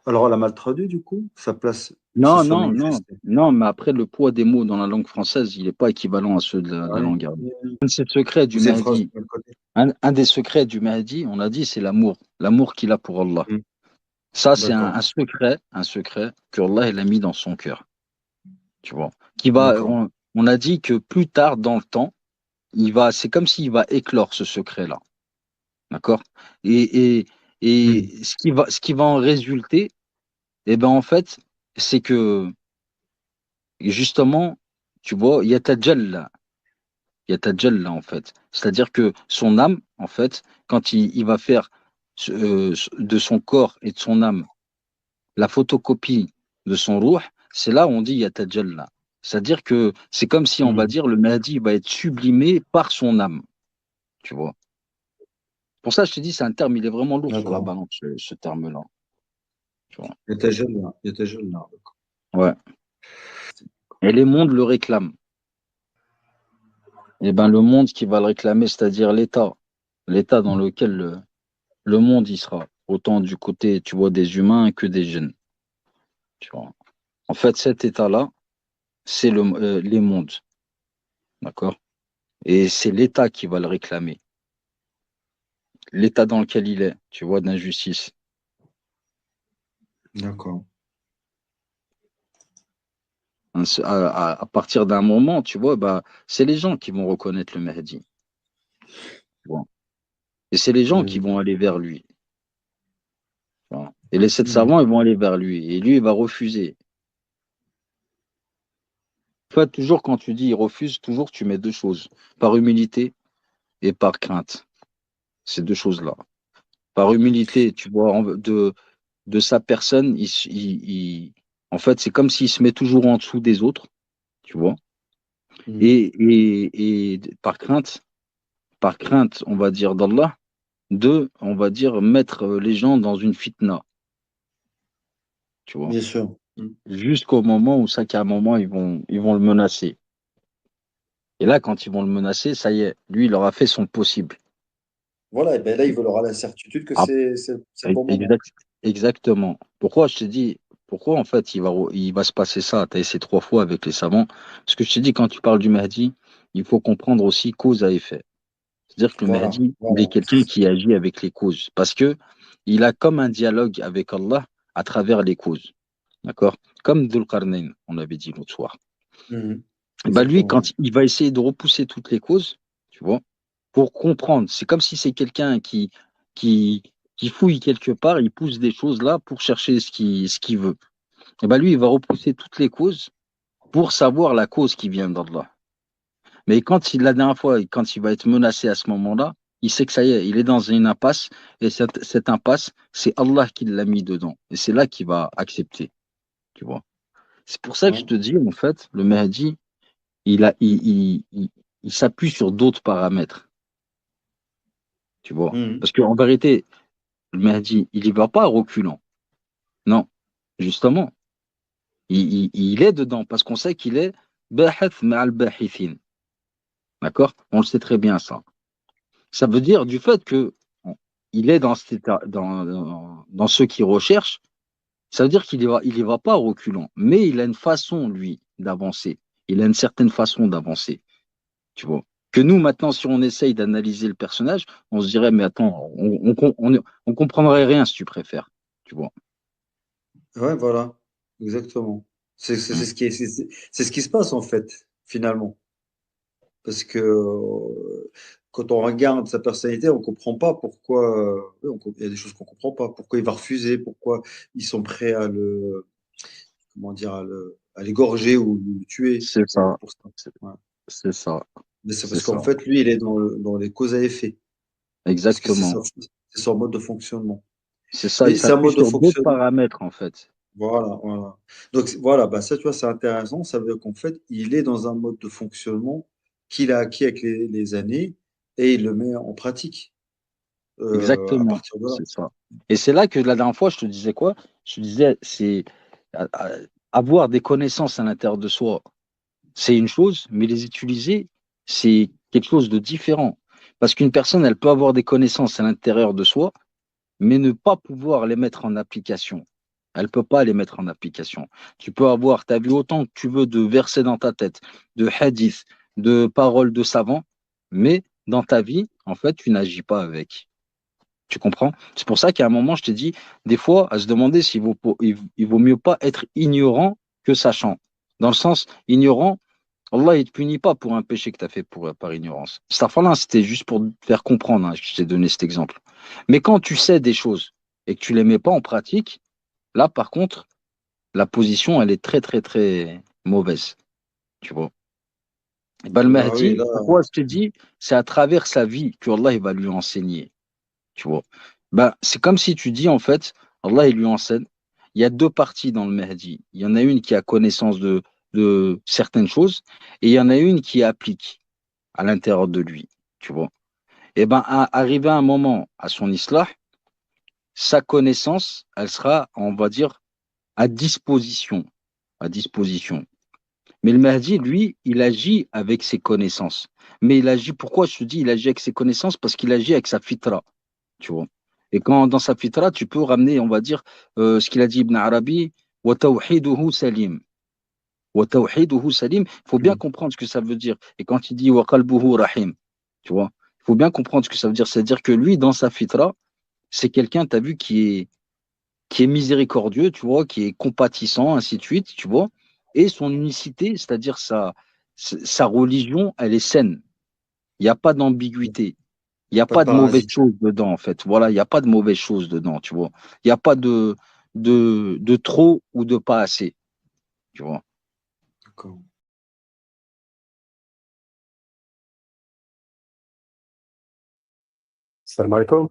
Alors, elle a mal traduit, du coup, sa place se Non, soit non, non, manifestée. non, mais après, le poids des mots dans la langue française, il n'est pas équivalent à ceux de la Ouais. langue arabe. Un de ses secrets Ou du ces phrases Mahdi, de côté. un des secrets du Mahdi, on a dit, c'est l'amour. L'amour qu'il a pour Allah. Mhm. Ça, c'est D'accord, un secret que Allah, il a mis dans son cœur. Tu vois? Qui va, d'accord. on a dit que plus tard dans le temps, c'est comme s'il va éclore ce secret-là. D'accord? Et, et, Mhm. et ce qui va en résulter, eh ben, en fait, c'est que, justement, tu vois, il y a Tajalla, en fait. C'est-à-dire que son âme, en fait, quand il va faire de son corps et de son âme la photocopie de son ruh, c'est là où on dit il y a Tajalla. C'est-à-dire que c'est comme si, on va Mhm. dire, le Mahdi va être sublimé par son âme. Tu vois. Pour ça, je te dis, c'est un terme, il est vraiment lourd sur la D'accord. balance, ce terme-là. Tu vois. يتجلى يتجلى. D'accord. Ouais. Et les mondes le réclament. Et ben le monde qui va le réclamer, c'est-à-dire l'état dans lequel le monde y sera, autant du côté, tu vois, des humains que des jeunes. Tu vois. En fait, cet état-là, c'est les mondes, d'accord? Et c'est l'état qui va le réclamer, l'état dans lequel il est, tu vois, d'injustice. D'accord. Hein, à partir d'un moment, tu vois, bah, c'est les gens qui vont reconnaître le Mahdi. Tu vois. Et c'est les gens qui Mhm. vont aller vers lui. Voilà. Et les 7 Mhm. savants, ils vont aller vers lui. Et lui, il va refuser. En fait, toujours quand tu dis il refuse, toujours tu mets 2 choses. Par humilité et par crainte. Ces 2 choses-là. Par humilité, tu vois, de sa personne, en fait, c'est comme s'il se met toujours en dessous des autres, tu vois. Mhm. Et par crainte, on va dire d'Allah, on va dire mettre les gens dans une fitna, tu vois. Bien sûr. Mhm. Jusqu'au moment où, ça, qu'à un moment, ils vont le menacer. Et là, quand ils vont le menacer, ça y est, lui, il aura fait son possible. Voilà, et ben là, il aura la certitude que Ah, c'est le bon moment. exactement. Pourquoi je te dis, pourquoi en fait il va se passer ça? Tu as essayé 3 fois avec les savants. Parce que je te dis, quand tu parles du Mahdi, il faut comprendre aussi cause à effet. C'est-à-dire que le Voilà, Mahdi, il est voilà. quelqu'un qui agit avec les causes. Parce que il a comme un dialogue avec Allah à travers les causes. D'accord? Comme Dhul Qarnayn, on avait dit l'autre soir. Mhm. Et ben lui, Exactement. quand il va essayer de repousser toutes les causes, tu vois, pour comprendre, c'est comme si c'est quelqu'un qui, qui fouille quelque part, il pousse des choses là pour chercher ce qu'il veut. Et ben lui, il va repousser toutes les causes pour savoir la cause qui vient d'Allah. Mais la dernière fois, quand il va être menacé à ce moment-là, il sait que ça y est, il est dans une impasse, et cette impasse, c'est Allah qui l'a mis dedans. Et c'est là qu'il va accepter, tu vois. C'est pour ça que je Ouais. te dis, en fait, le Mahdi, il s'appuie sur d'autres paramètres, tu vois. Mhm. Parce qu'en vérité, le Mahdi, il y va pas à reculant. Non, justement, il est dedans parce qu'on sait qu'il est Bahath ma'al bahithin. D'accord? On le sait très bien, ça. Ça veut dire du fait que il est dans, dans ceux qui recherchent, ça veut dire qu'il y va pas à reculant. Mais il a une façon, lui, d'avancer. Il a une certaine façon d'avancer. Tu vois. Que nous, maintenant, si on essaye d'analyser le personnage, on se dirait, mais attends, on comprendrait rien si tu préfères. Tu vois. Ouais, voilà. Exactement. Mm. C'est ce qui se passe, en fait, finalement. Parce que quand on regarde sa personnalité, on comprend pas pourquoi. Oui, il y a des choses qu'on comprend pas. Pourquoi il va refuser, pourquoi ils sont prêts à comment dire, à l'égorger ou le tuer C'est ça. pour ça. C'est Ouais. c'est ça. Mais c'est C'est parce ça. qu'en fait, lui, il est dans les causes à effet. Parce que Exactement. c'est son mode de fonctionnement. C'est ça. Il Mais c'est un s'appuie mode de sur d'autres fonctionnement. paramètres, en fait. Voilà, voilà. Donc voilà, bah ça, tu vois, c'est intéressant. Ça veut dire qu'en fait, il est dans un mode de fonctionnement qu'il a acquis avec les années et il le met en pratique à Exactement. partir de là. C'est ça. Et c'est là que la dernière fois, je te disais quoi? Je te disais, c'est avoir des connaissances à l'intérieur de soi, c'est une chose, mais les utiliser, c'est quelque chose de différent. Parce qu'une personne, elle peut avoir des connaissances à l'intérieur de soi, mais ne pas pouvoir les mettre en application. Elle ne peut pas les mettre en application. Tu peux avoir, tu as vu autant que tu veux de versets dans ta tête, de hadiths, de paroles de savants, mais dans ta vie, en fait, tu n'agis pas avec. Tu comprends? C'est pour ça qu'à un moment, je t'ai dit, des fois, à se demander s'il vaut mieux pas être ignorant que sachant. Dans le sens, ignorant, Allah, il ne te punit pas pour un péché que tu as fait par ignorance. Là, c'était juste pour te faire comprendre, hein, que je t'ai donné cet exemple. Mais quand tu sais des choses et que tu les mets pas en pratique, là, par contre, la position, elle est très, très, très mauvaise. Tu vois. Et ben, le Bah oui, Mahdi, là, pourquoi je te dis, c'est à travers sa vie que Allah, il va lui enseigner. Tu vois. Ben, c'est comme si tu dis, en fait, Allah, il lui enseigne. Il y a 2 parties dans le Mahdi. Il y en a une qui a connaissance de certaines choses et il y en a une qui applique à l'intérieur de lui, tu vois. Et ben, arrivé à un moment à son islah, sa connaissance, elle sera, on va dire, à disposition, à disposition. Mais le Mahdi, lui, il agit avec ses connaissances. Mais il agit, pourquoi je te dis, il agit avec ses connaissances? Parce qu'il agit avec sa fitra, tu vois. Et quand dans sa fitra, tu peux ramener, on va dire, ce qu'il a dit Ibn Arabi, wa tawhiduhu salim. Wa tawhiduhu salim, il faut bien hmm. comprendre ce que ça veut dire. Et quand il dit wa qalbuhu rahim, tu vois, il faut bien comprendre ce que ça veut dire. C'est-à-dire que lui, dans sa fitra, c'est quelqu'un, tu as vu, qui est miséricordieux, tu vois, qui est compatissant, ainsi de suite, tu vois. Et son unicité, c'est-à-dire sa religion, elle est saine. Il n'y a pas d'ambiguïté. Il n'y a Pas de pas de mauvaise parasite. chose dedans, en fait. Voilà, il n'y a pas de mauvaise chose dedans, tu vois. Il n'y a pas de trop ou de pas assez, tu vois. D'accord. Salam alaikum.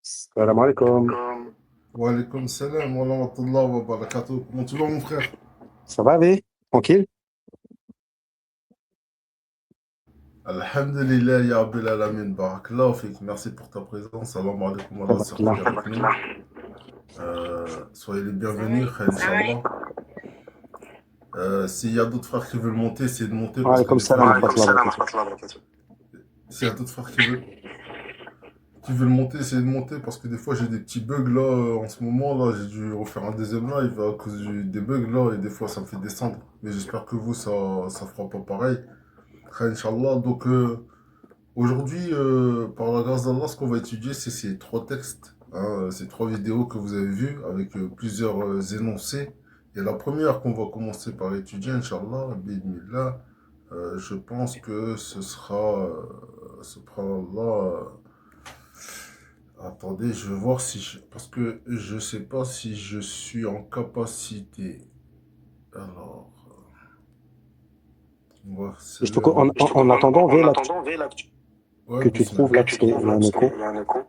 Salam alaikum. Wa alaykoum salam wa rahmatullah wa barakatuh. Comment tu vas, mon frère? Ça va, V? Tranquille? Alhamdulillah, ya Rabbil Alamin. Barakallahu fik. Merci pour ta présence. Salam alaikum wa la sœur qui est avec nous. Soyez les bienvenus, khair, Inch'Allah. S'il y a d'autres frères qui veulent monter, essayez de monter parce que Alaikum des fois, salam wa rahmatullahi wa barakatuh. s'il y a d'autres frères qui veulent monter, essayez de monter parce que des fois j'ai des petits bugs là en ce moment là, j'ai dû refaire un deuxième live à cause des bugs là et des fois ça me fait descendre. Mais j'espère que vous ça fera pas pareil. Khair, Inch'Allah. Donc aujourd'hui, par la grâce d'Allah, ce qu'on va étudier, c'est ces trois textes, hein, ces trois vidéos que vous avez vues avec plusieurs énoncés. Et la première qu'on va commencer par étudier, Inch'Allah, Bismillah, je pense que ce sera, subhanallah, attendez, je vais voir si parce que je sais pas si je suis en capacité. Alors, on va Je te en attendant, V, là, ouais, que tu trouves là, parce qu'il y a un écho. écho.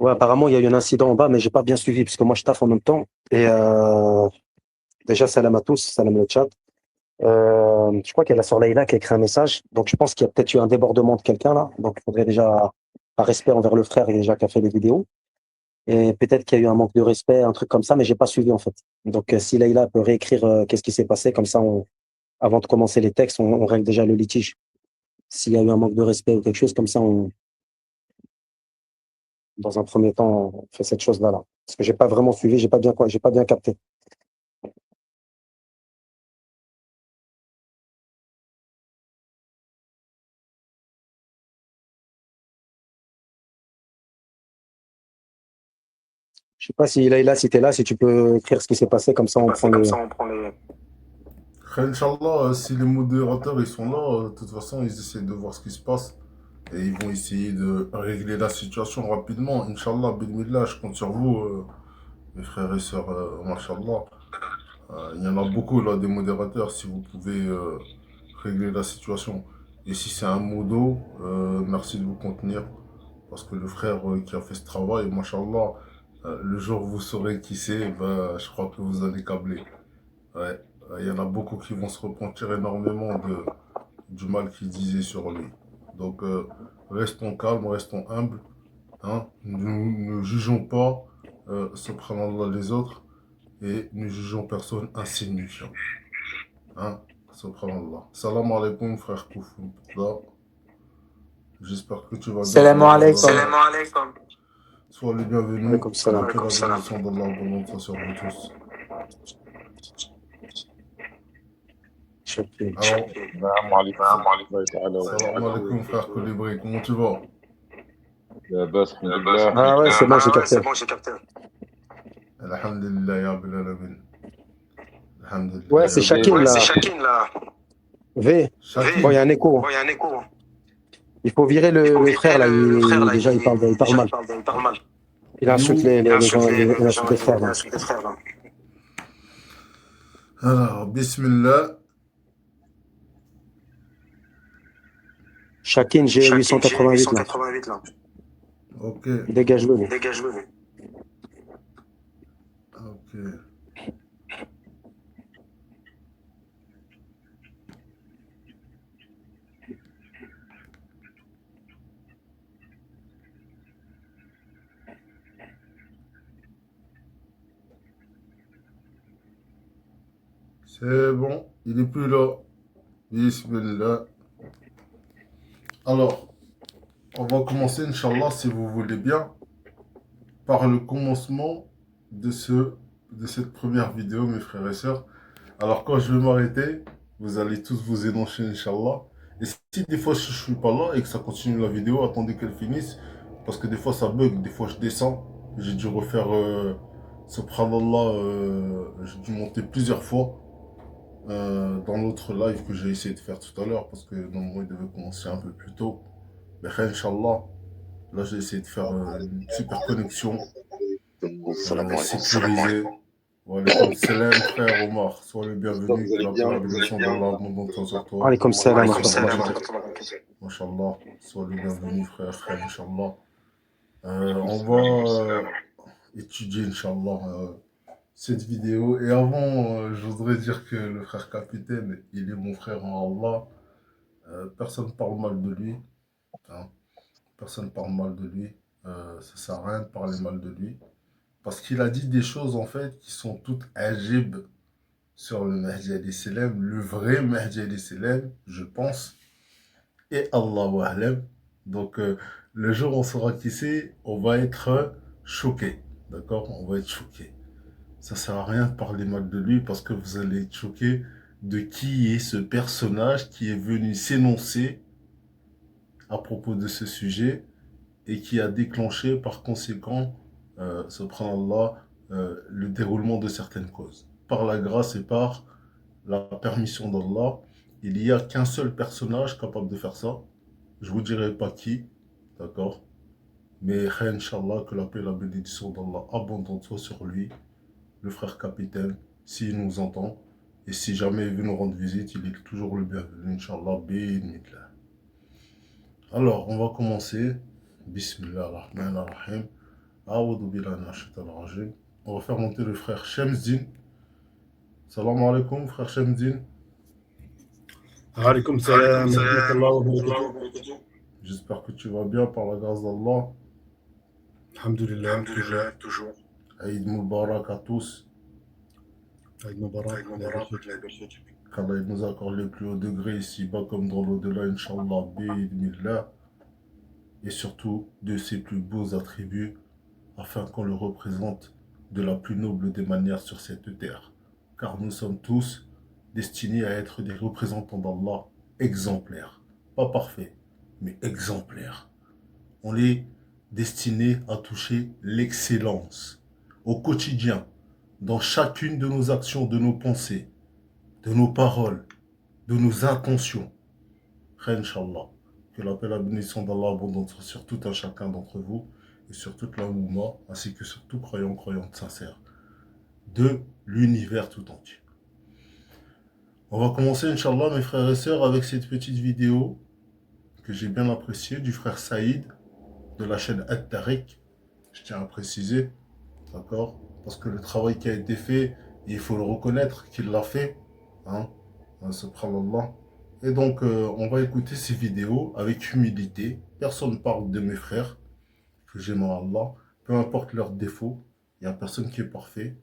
Ouais, apparemment, il y a eu un incident en bas, mais j'ai pas bien suivi, parce que moi, je taffe en même temps. Et déjà, salam à tous, salam le chat. Je crois qu'il y a la sœur Leïla qui a écrit un message. Donc, je pense qu'il y a peut-être eu un débordement de quelqu'un là. Donc, il faudrait déjà, par respect envers le frère déjà qui a fait les vidéos. Et peut-être qu'il y a eu un manque de respect, un truc comme ça, mais j'ai pas suivi en fait. Donc, si Leïla peut réécrire qu'est-ce qui s'est passé, comme ça, avant de commencer les textes, on règle déjà le litige. S'il y a eu un manque de respect ou quelque chose comme ça, dans un premier temps, on fait cette chose-là. Là. Parce que j'ai pas vraiment suivi, j'ai pas bien capté. Je sais pas si Leïla, si t'es là, si tu peux écrire ce qui s'est passé, comme ça on prend les. Khair, Inch'Allah, si les modérateurs ils sont là, de toute façon ils essaient de voir ce qui se passe et ils vont essayer de régler la situation rapidement. Inch'Allah, Bismillah, je compte sur vous, mes frères et sœurs, Mashallah. Il y en a beaucoup là des modérateurs si vous pouvez régler la situation. Et si c'est un modo, merci de vous contenir parce que le frère qui a fait ce travail, Mashallah, le jour où vous saurez qui c'est, bah, je crois que vous allez câbler. Ouais, il y en a beaucoup qui vont se repentir énormément du mal qu'ils disaient sur lui. Donc, restons calmes, restons humbles. Hein. Nous ne jugeons pas, subhanallah, les autres et ne jugeons personne insignifiant. Hein. Subhanallah. Salam alaikum, frère Koufoun. J'espère que tu vas bien. Salam alaikum. Sois les bienvenus. Alaikum salam. Que la bénédiction d'Allah abondante soit sur vous tous. Salam alaikum, frère Colibri. Comment tu vas? Ah ouais, c'est bon, j'ai capté. Alhamdulillah, ya Rabbil Alamin. Alhamdulillah. Ouais, c'est Shakin là. V. Bon, il y a un écho. Il faut virer le frère là. Déjà, il parle mal. Il insulte les frères. Là. Alors, Bismillah. Shakin, j'ai 888 là. Ok. Dégage-le. Ok. C'est bon, il est plus là. Bismillah. Alors, on va commencer, Inch'Allah, si vous voulez bien, par le commencement de cette première vidéo, mes frères et sœurs. Alors, quand je vais m'arrêter, vous allez tous vous énoncer, Inch'Allah. Et si des fois je ne suis pas là et que ça continue la vidéo, attendez qu'elle finisse. Parce que des fois ça bug, des fois je descends. J'ai dû refaire, subhanallah, j'ai dû monter plusieurs fois dans l'autre live que j'ai essayé de faire tout à l'heure parce que normalement il devait commencer un peu plus tôt. Mais Inch'Allah, là j'ai essayé de faire une super connexion sécurisée. Voilà, comme salam frère Omar, sois le bienvenu, que la paix et la bénédiction d'Allah abondante soit sur toi. Alaykoum salam wa Sois le rahmatullah. bienvenu, Mashallah, sois le bienvenu frère, Inch'Allah. On va étudier, Inch'Allah, cette vidéo. Et avant, je voudrais dire que le frère capitaine, il est mon frère en Allah. Personne ne parle mal de lui. Hein. Personne ne parle mal de lui. Ça sert à rien de parler mal de lui. Parce qu'il a dit des choses, en fait, qui sont toutes ajib sur le Mahdi alayhi salam. Le vrai Mahdi alayhi salam, je pense. Et Allahu A'lam. Donc, le jour où on saura qui c'est, on va être choqué. D'accord? On va être choqué. Ça sert à rien de parler mal de lui parce que vous allez être choqué de qui est ce personnage qui est venu s'énoncer à propos de ce sujet et qui a déclenché par conséquent, subhanallah, le déroulement de certaines causes. Par la grâce et par la permission d'Allah, il n'y a qu'un seul personnage capable de faire ça. Je vous dirai pas qui, d'accord? Mais Inch'Allah, que la paix et la bénédiction d'Allah abondante soit sur lui, le frère capitaine, s'il nous entend. Et si jamais il veut nous rendre visite, il est toujours le bienvenu, Inch'Allah, bi'idhnillah. Alors, on va commencer. Bismillah ar-Rahman ar-Rahim. A'udhu billahi minash shaitanir rajim. On va faire monter le frère Shamsin. Salam alaikum, frère Shamsin. Alaykoum salam wa rahmatullahi wa barakatuh. J'espère que tu vas bien par la grâce d'Allah. Alhamdulillah, toujours. Aïd Mubarak à tous. Aïd Mubarak, Qu'Allah nous accorde les plus hauts degrés ici-bas comme dans l'au-delà, Inch'Allah, bi'idhnillah. Et surtout de ses plus beaux attributs, afin qu'on le représente de la plus noble des manières sur cette terre. Car nous sommes tous destinés à être des représentants d'Allah exemplaires. Pas parfaits, mais exemplaires. On est destinés à toucher l'excellence au quotidien, dans chacune de nos actions, de nos pensées, de nos paroles, de nos intentions. Inch'Allah, que la paix et la bénédiction d'Allah abondante soit sur tout un chacun d'entre vous et sur toute la Oumma, ainsi que sur tout croyant, croyante sincère de l'univers tout entier. On va commencer, Inch'Allah, mes frères et sœurs, avec cette petite vidéo que j'ai bien appréciée du frère Saïd de la chaîne At-Tariq. Je tiens à préciser, d'accord? Parce que le travail qui a été fait, il faut le reconnaître qu'il l'a fait. Hein? Subhanallah. Et donc, on va écouter ces vidéos avec humilité. Personne ne parle de mes frères, que j'aime en Allah. Peu importe leurs défauts, il n'y a personne qui est parfait.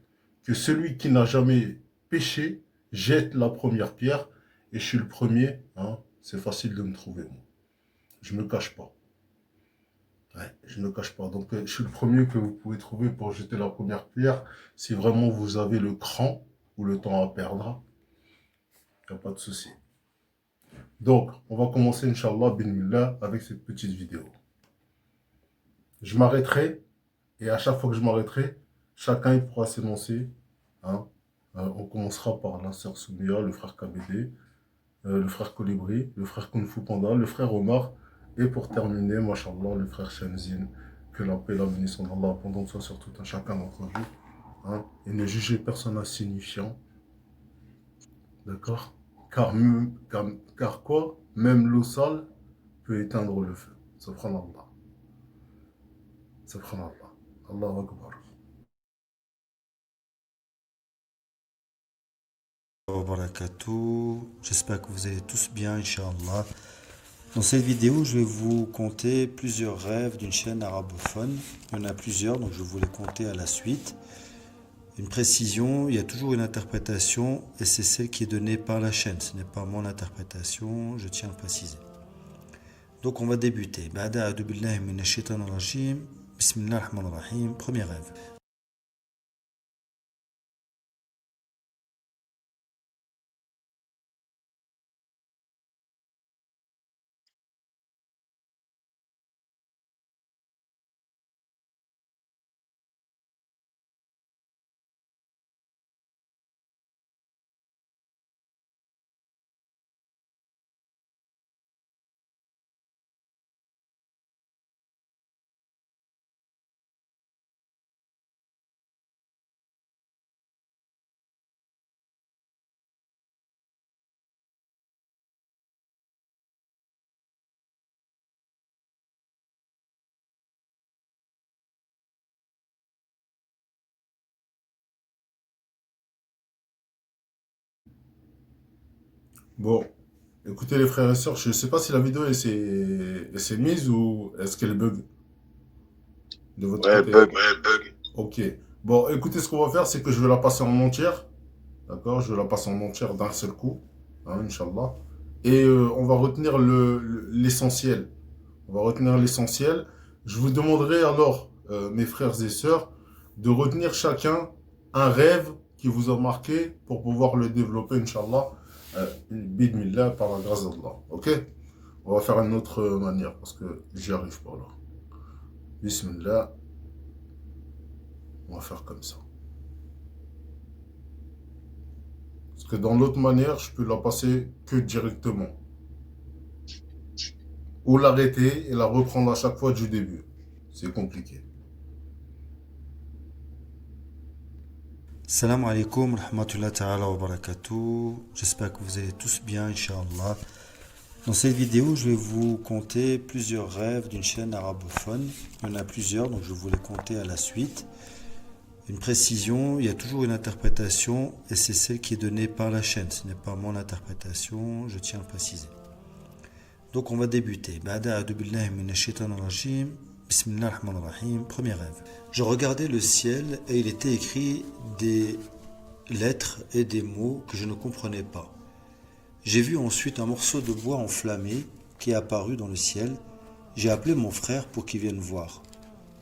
Que celui qui n'a jamais péché jette la première pierre. Et je suis le premier. Hein? C'est facile de me trouver, moi. Je ne me cache pas. Ouais, je ne me cache pas. Donc, je suis le premier que vous pouvez trouver pour jeter la première pierre. Si vraiment vous avez le cran ou le temps à perdre, il n'y a pas de souci. Donc, on va commencer, Inch'Allah, binillah, avec cette petite vidéo. Je m'arrêterai, et à chaque fois que je m'arrêterai, chacun il pourra s'énoncer. Hein. On commencera par la sœur Soumia, le frère KBD, le frère Colibri, le frère Kung Fu Panda, le frère Omar, et pour terminer, Mashallah, le frère Shamsin. Que la paix et la bénédiction d'Allah abondante soit sur tout un chacun d'entre vous. Hein. Et ne jugez personne insignifiant. D'accord? Car quoi? Même l'eau sale peut éteindre le feu. Subhanallah. Subhanallah. Allahu Akbar. J'espère que vous allez tous bien, Inch'Allah. Dans cette vidéo, je vais vous conter plusieurs rêves d'une chaîne arabophone. Il y en a plusieurs, donc je vais vous les conter à la suite. Une précision, il y a toujours une interprétation et c'est celle qui est donnée par la chaîne. Ce n'est pas mon interprétation, je tiens à préciser. Donc on va débuter. Bismillahirrahmanirrahim. Premier rêve. Bon, écoutez les frères et sœurs, je ne sais pas si la vidéo elle s'est mise ou est-ce qu'elle bug de votre Ouais, côté. bug. Ouais, bug. Ok. Bon, écoutez, ce qu'on va faire, c'est que je vais la passer en entière. D'accord? Je vais la passer en entière d'un seul coup. Hein, Inch'Allah. Et on va retenir l'essentiel. On va retenir l'essentiel. Je vous demanderai alors, mes frères et sœurs, de retenir chacun un rêve qui vous a marqué pour pouvoir le développer, Inch'Allah, bidmillah, par la grâce d'Allah. Ok? On va faire une autre manière parce que j'y arrive pas là. Bismillah, on va faire comme ça. Parce que dans l'autre manière, je peux la passer que directement. Ou l'arrêter et la reprendre à chaque fois du début. C'est compliqué. Salam alaikum, rahmatullahi ta'ala wa barakatuh. J'espère que vous allez tous bien, Inch'Allah. Dans cette vidéo, je vais vous conter plusieurs rêves d'une chaîne arabophone. Il y en a plusieurs, donc je vais vous les conter à la suite. Une précision, il y a toujours une interprétation et c'est celle qui est donnée par la chaîne. Ce n'est pas mon interprétation, je tiens à le préciser. Donc on va débuter. Bismillahirrahmanirrahim. Premier rêve. Je regardais le ciel et il était écrit des lettres et des mots que je ne comprenais pas. J'ai vu ensuite un morceau de bois enflammé qui est apparu dans le ciel. J'ai appelé mon frère pour qu'il vienne voir.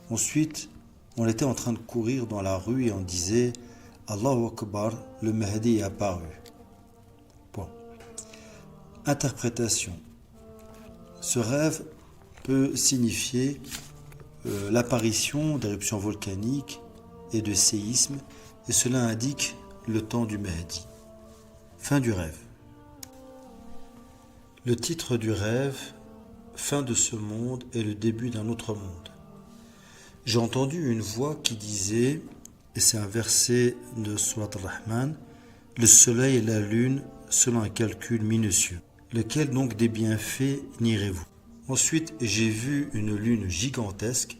Ensuite, on était en train de courir dans la rue et on disait « Allahu Akbar, le Mahdi est apparu ». Point. Interprétation. Ce rêve peut signifier l'apparition d'éruptions volcaniques et de séismes et cela indique le temps du Mahdi. Fin du rêve. Le titre du rêve, Fin de ce monde et le début d'un autre monde. J'ai entendu une voix qui disait, et c'est un verset de Surat Ar-Rahman, le soleil et la lune selon un calcul minutieux. Lequel donc des bienfaits nierez-vous? Ensuite, j'ai vu une lune gigantesque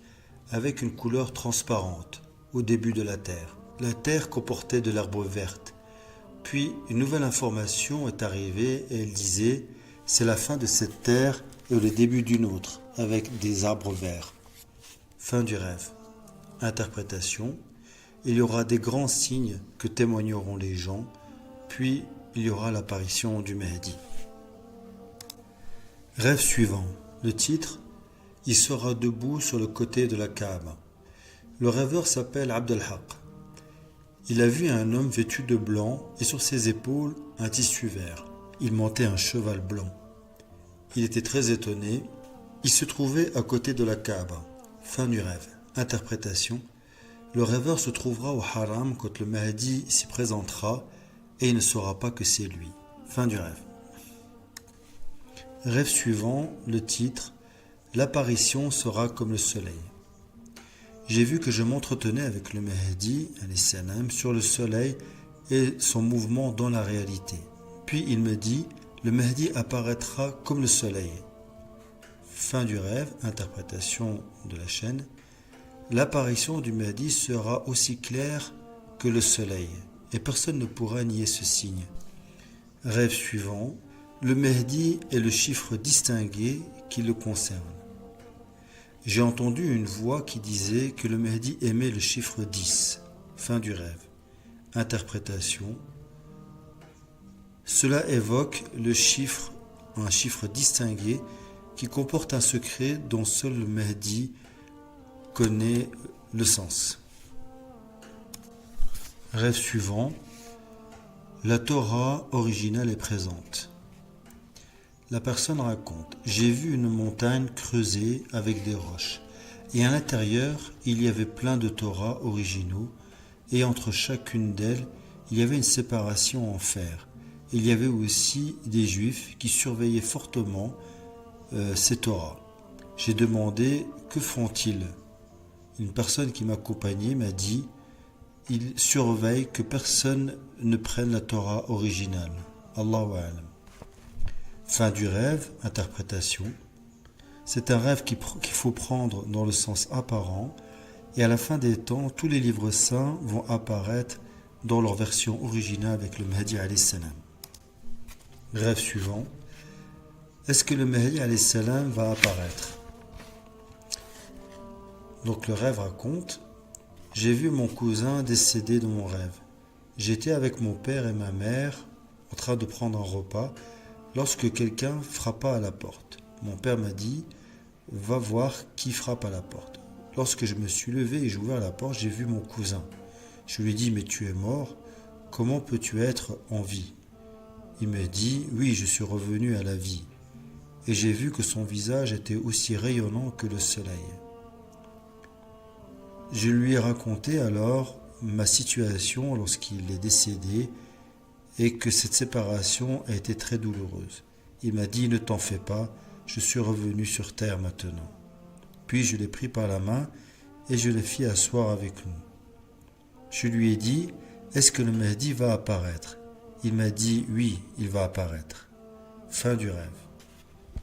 avec une couleur transparente au début de la terre. La terre comportait de l'herbe verte. Puis une nouvelle information est arrivée et elle disait c'est la fin de cette terre et le début d'une autre avec des arbres verts. Fin du rêve. Interprétation. Il y aura des grands signes que témoigneront les gens, puis il y aura l'apparition du Mahdi. Rêve suivant. Le titre. Il sera debout sur le côté de la Kaaba. Le rêveur s'appelle Abd al-Haq. Il a vu un homme vêtu de blanc et sur ses épaules un tissu vert. Il montait un cheval blanc. Il était très étonné. Il se trouvait à côté de la Kaaba. Fin du rêve. Interprétation. Le rêveur se trouvera au haram quand le Mahdi s'y présentera et il ne saura pas que c'est lui. Fin du rêve. Rêve suivant, le titre. L'apparition sera comme le soleil. J'ai vu que je m'entretenais avec le Mahdi sur le soleil et son mouvement dans la réalité. Puis il me dit, le Mahdi apparaîtra comme le soleil. Fin du rêve, interprétation de la chaîne. L'apparition du Mahdi sera aussi claire que le soleil et personne ne pourra nier ce signe. Rêve suivant, le Mahdi est le chiffre distingué qui le concerne. J'ai entendu une voix qui disait que le Mahdi aimait le chiffre 10. Fin du rêve. Interprétation. Cela évoque un chiffre distingué qui comporte un secret dont seul le Mahdi connaît le sens. Rêve suivant. La Torah originale est présente. La personne raconte, j'ai vu une montagne creusée avec des roches et à l'intérieur il y avait plein de Torah originaux et entre chacune d'elles il y avait une séparation en fer. Il y avait aussi des juifs qui surveillaient fortement ces Torahs. J'ai demandé que font-ils? Une personne qui m'accompagnait m'a dit ils surveillent que personne ne prenne la Torah originale. Allahu a'lam. Fin du rêve, interprétation. C'est un rêve qu'il faut prendre dans le sens apparent et à la fin des temps, tous les livres saints vont apparaître dans leur version originale avec le Mahdi alayhi salam. Rêve suivant. Est-ce que le Mahdi alayhi salam va apparaître? Donc le rêve raconte, j'ai vu mon cousin décédé dans mon rêve. J'étais avec mon père et ma mère en train de prendre un repas lorsque quelqu'un frappa à la porte. Mon père m'a dit, va voir qui frappe à la porte. Lorsque je me suis levé et j'ai ouvert la porte, j'ai vu mon cousin. Je lui ai dit, mais tu es mort, comment peux-tu être en vie? Il me dit, oui, je suis revenu à la vie. Et j'ai vu que son visage était aussi rayonnant que le soleil. Je lui ai raconté alors ma situation lorsqu'il est décédé et que cette séparation a été très douloureuse. Il m'a dit, ne t'en fais pas, je suis revenu sur terre maintenant. Puis je l'ai pris par la main et je l'ai fait asseoir avec nous. Je lui ai dit, est-ce que le Mahdi va apparaître? Il m'a dit, oui, il va apparaître. Fin du rêve.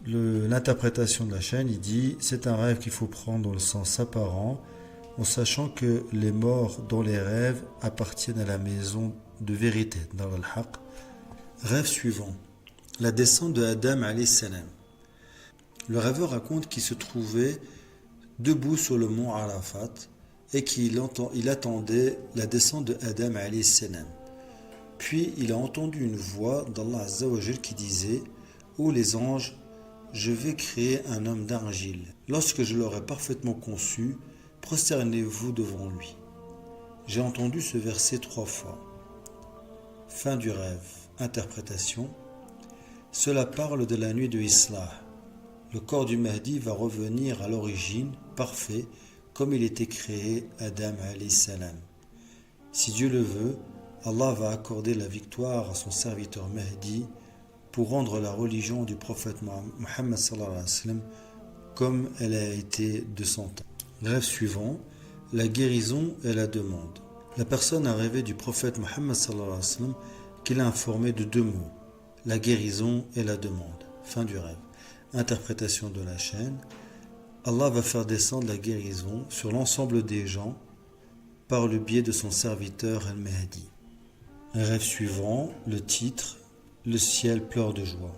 L'interprétation de la chaîne, il dit, c'est un rêve qu'il faut prendre dans le sens apparent, en sachant que les morts dans les rêves appartiennent à la maison de vérité, dans al-Haq. Rêve suivant. La descente de Adam alayhi salam. Le rêveur raconte qu'il se trouvait debout sur le mont Arafat et qu'il attendait la descente de Adam alayhi salam. Puis il a entendu une voix d'Allah Azza wa Jal qui disait, ô les anges, je vais créer un homme d'argile. Lorsque je l'aurai parfaitement conçu, prosternez-vous devant lui. J'ai entendu ce verset 3 fois. Fin du rêve. Interprétation. Cela parle de la nuit de Islah. Le corps du Mahdi va revenir à l'origine, parfait, comme il était créé, Adam alayhi salam. Si Dieu le veut, Allah va accorder la victoire à son serviteur Mahdi pour rendre la religion du prophète Muhammad sallallahu alayhi wa sallam comme elle a été de son temps. Rêve suivant, la guérison et la demande. La personne a rêvé du prophète Muhammad sallallahu alayhi wa sallam qu'il a informé de deux mots, la guérison et la demande. Fin du rêve. Interprétation de la chaîne. Allah va faire descendre la guérison sur l'ensemble des gens par le biais de son serviteur Al-Mahdi. Rêve suivant, le titre, le ciel pleure de joie.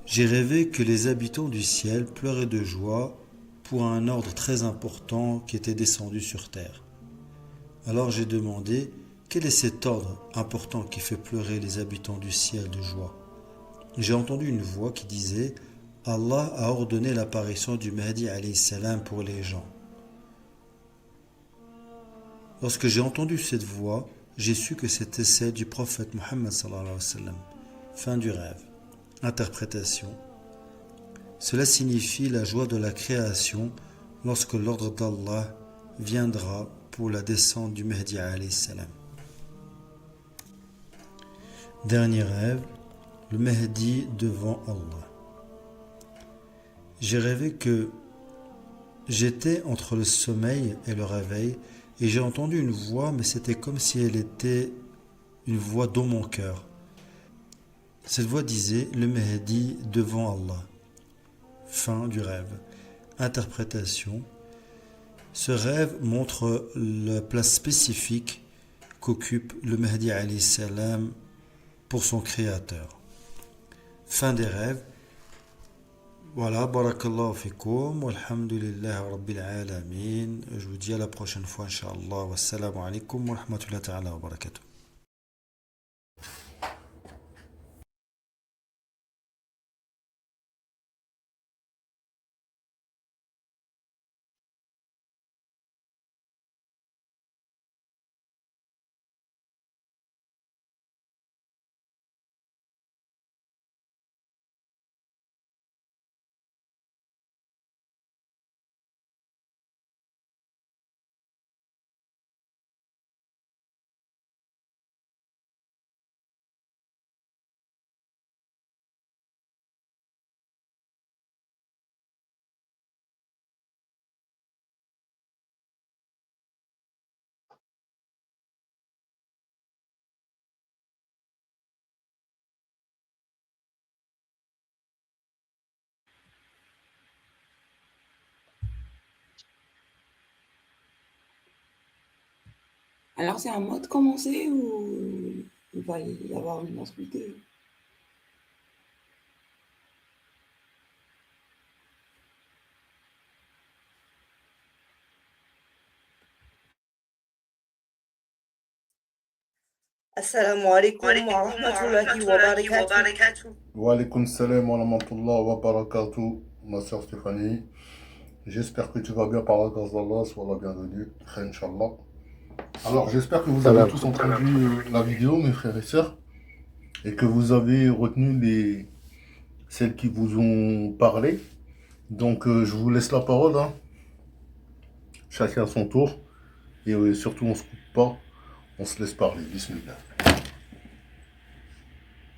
J'ai rêvé que les habitants du ciel pleuraient de joie pour un ordre très important qui était descendu sur terre. Alors j'ai demandé, quel est cet ordre important qui fait pleurer les habitants du ciel de joie? J'ai entendu une voix qui disait, Allah a ordonné l'apparition du Mahdi alayhi salam pour les gens. Lorsque j'ai entendu cette voix, j'ai su que c'était celle du prophète Muhammad sallallahu alayhi wa sallam. Fin du rêve. Interprétation. Cela signifie la joie de la création lorsque l'ordre d'Allah viendra pour la descente du Mahdi alayhi salam. Dernier rêve, le Mahdi devant Allah. J'ai rêvé que j'étais entre le sommeil et le réveil et j'ai entendu une voix, mais c'était comme si elle était une voix dans mon cœur. Cette voix disait, le Mahdi devant Allah. Fin du rêve. Interprétation. Ce rêve montre la place spécifique qu'occupe le Mahdi alayhi salam pour son créateur. Fin des rêves. Voilà, barakallahu fikoum, walhamdulillahi rabbil alamin. Je vous dis à la prochaine fois, incha'Allah. Wassalamu alaikum wa rahmatullahi ta'ala wa barakatuh. Alors, c'est à moi de commencer ou il va y avoir une autre idée? Assalamu alaikum wa rahmatullahi wa barakatuh. Wa alaykoum salam wa rahmatullah wa barakatuh, ma soeur Stéphanie. J'espère que tu vas bien par la grâce d'Allah, sois la bienvenue, Inch'Allah. Alors, j'espère que vous avez tous entendu la vidéo, mes frères et sœurs, et que vous avez retenu celles qui vous ont parlé. Donc, je vous laisse la parole, hein. Chacun à son tour. Et surtout, on ne se coupe pas, on se laisse parler. Bismillah.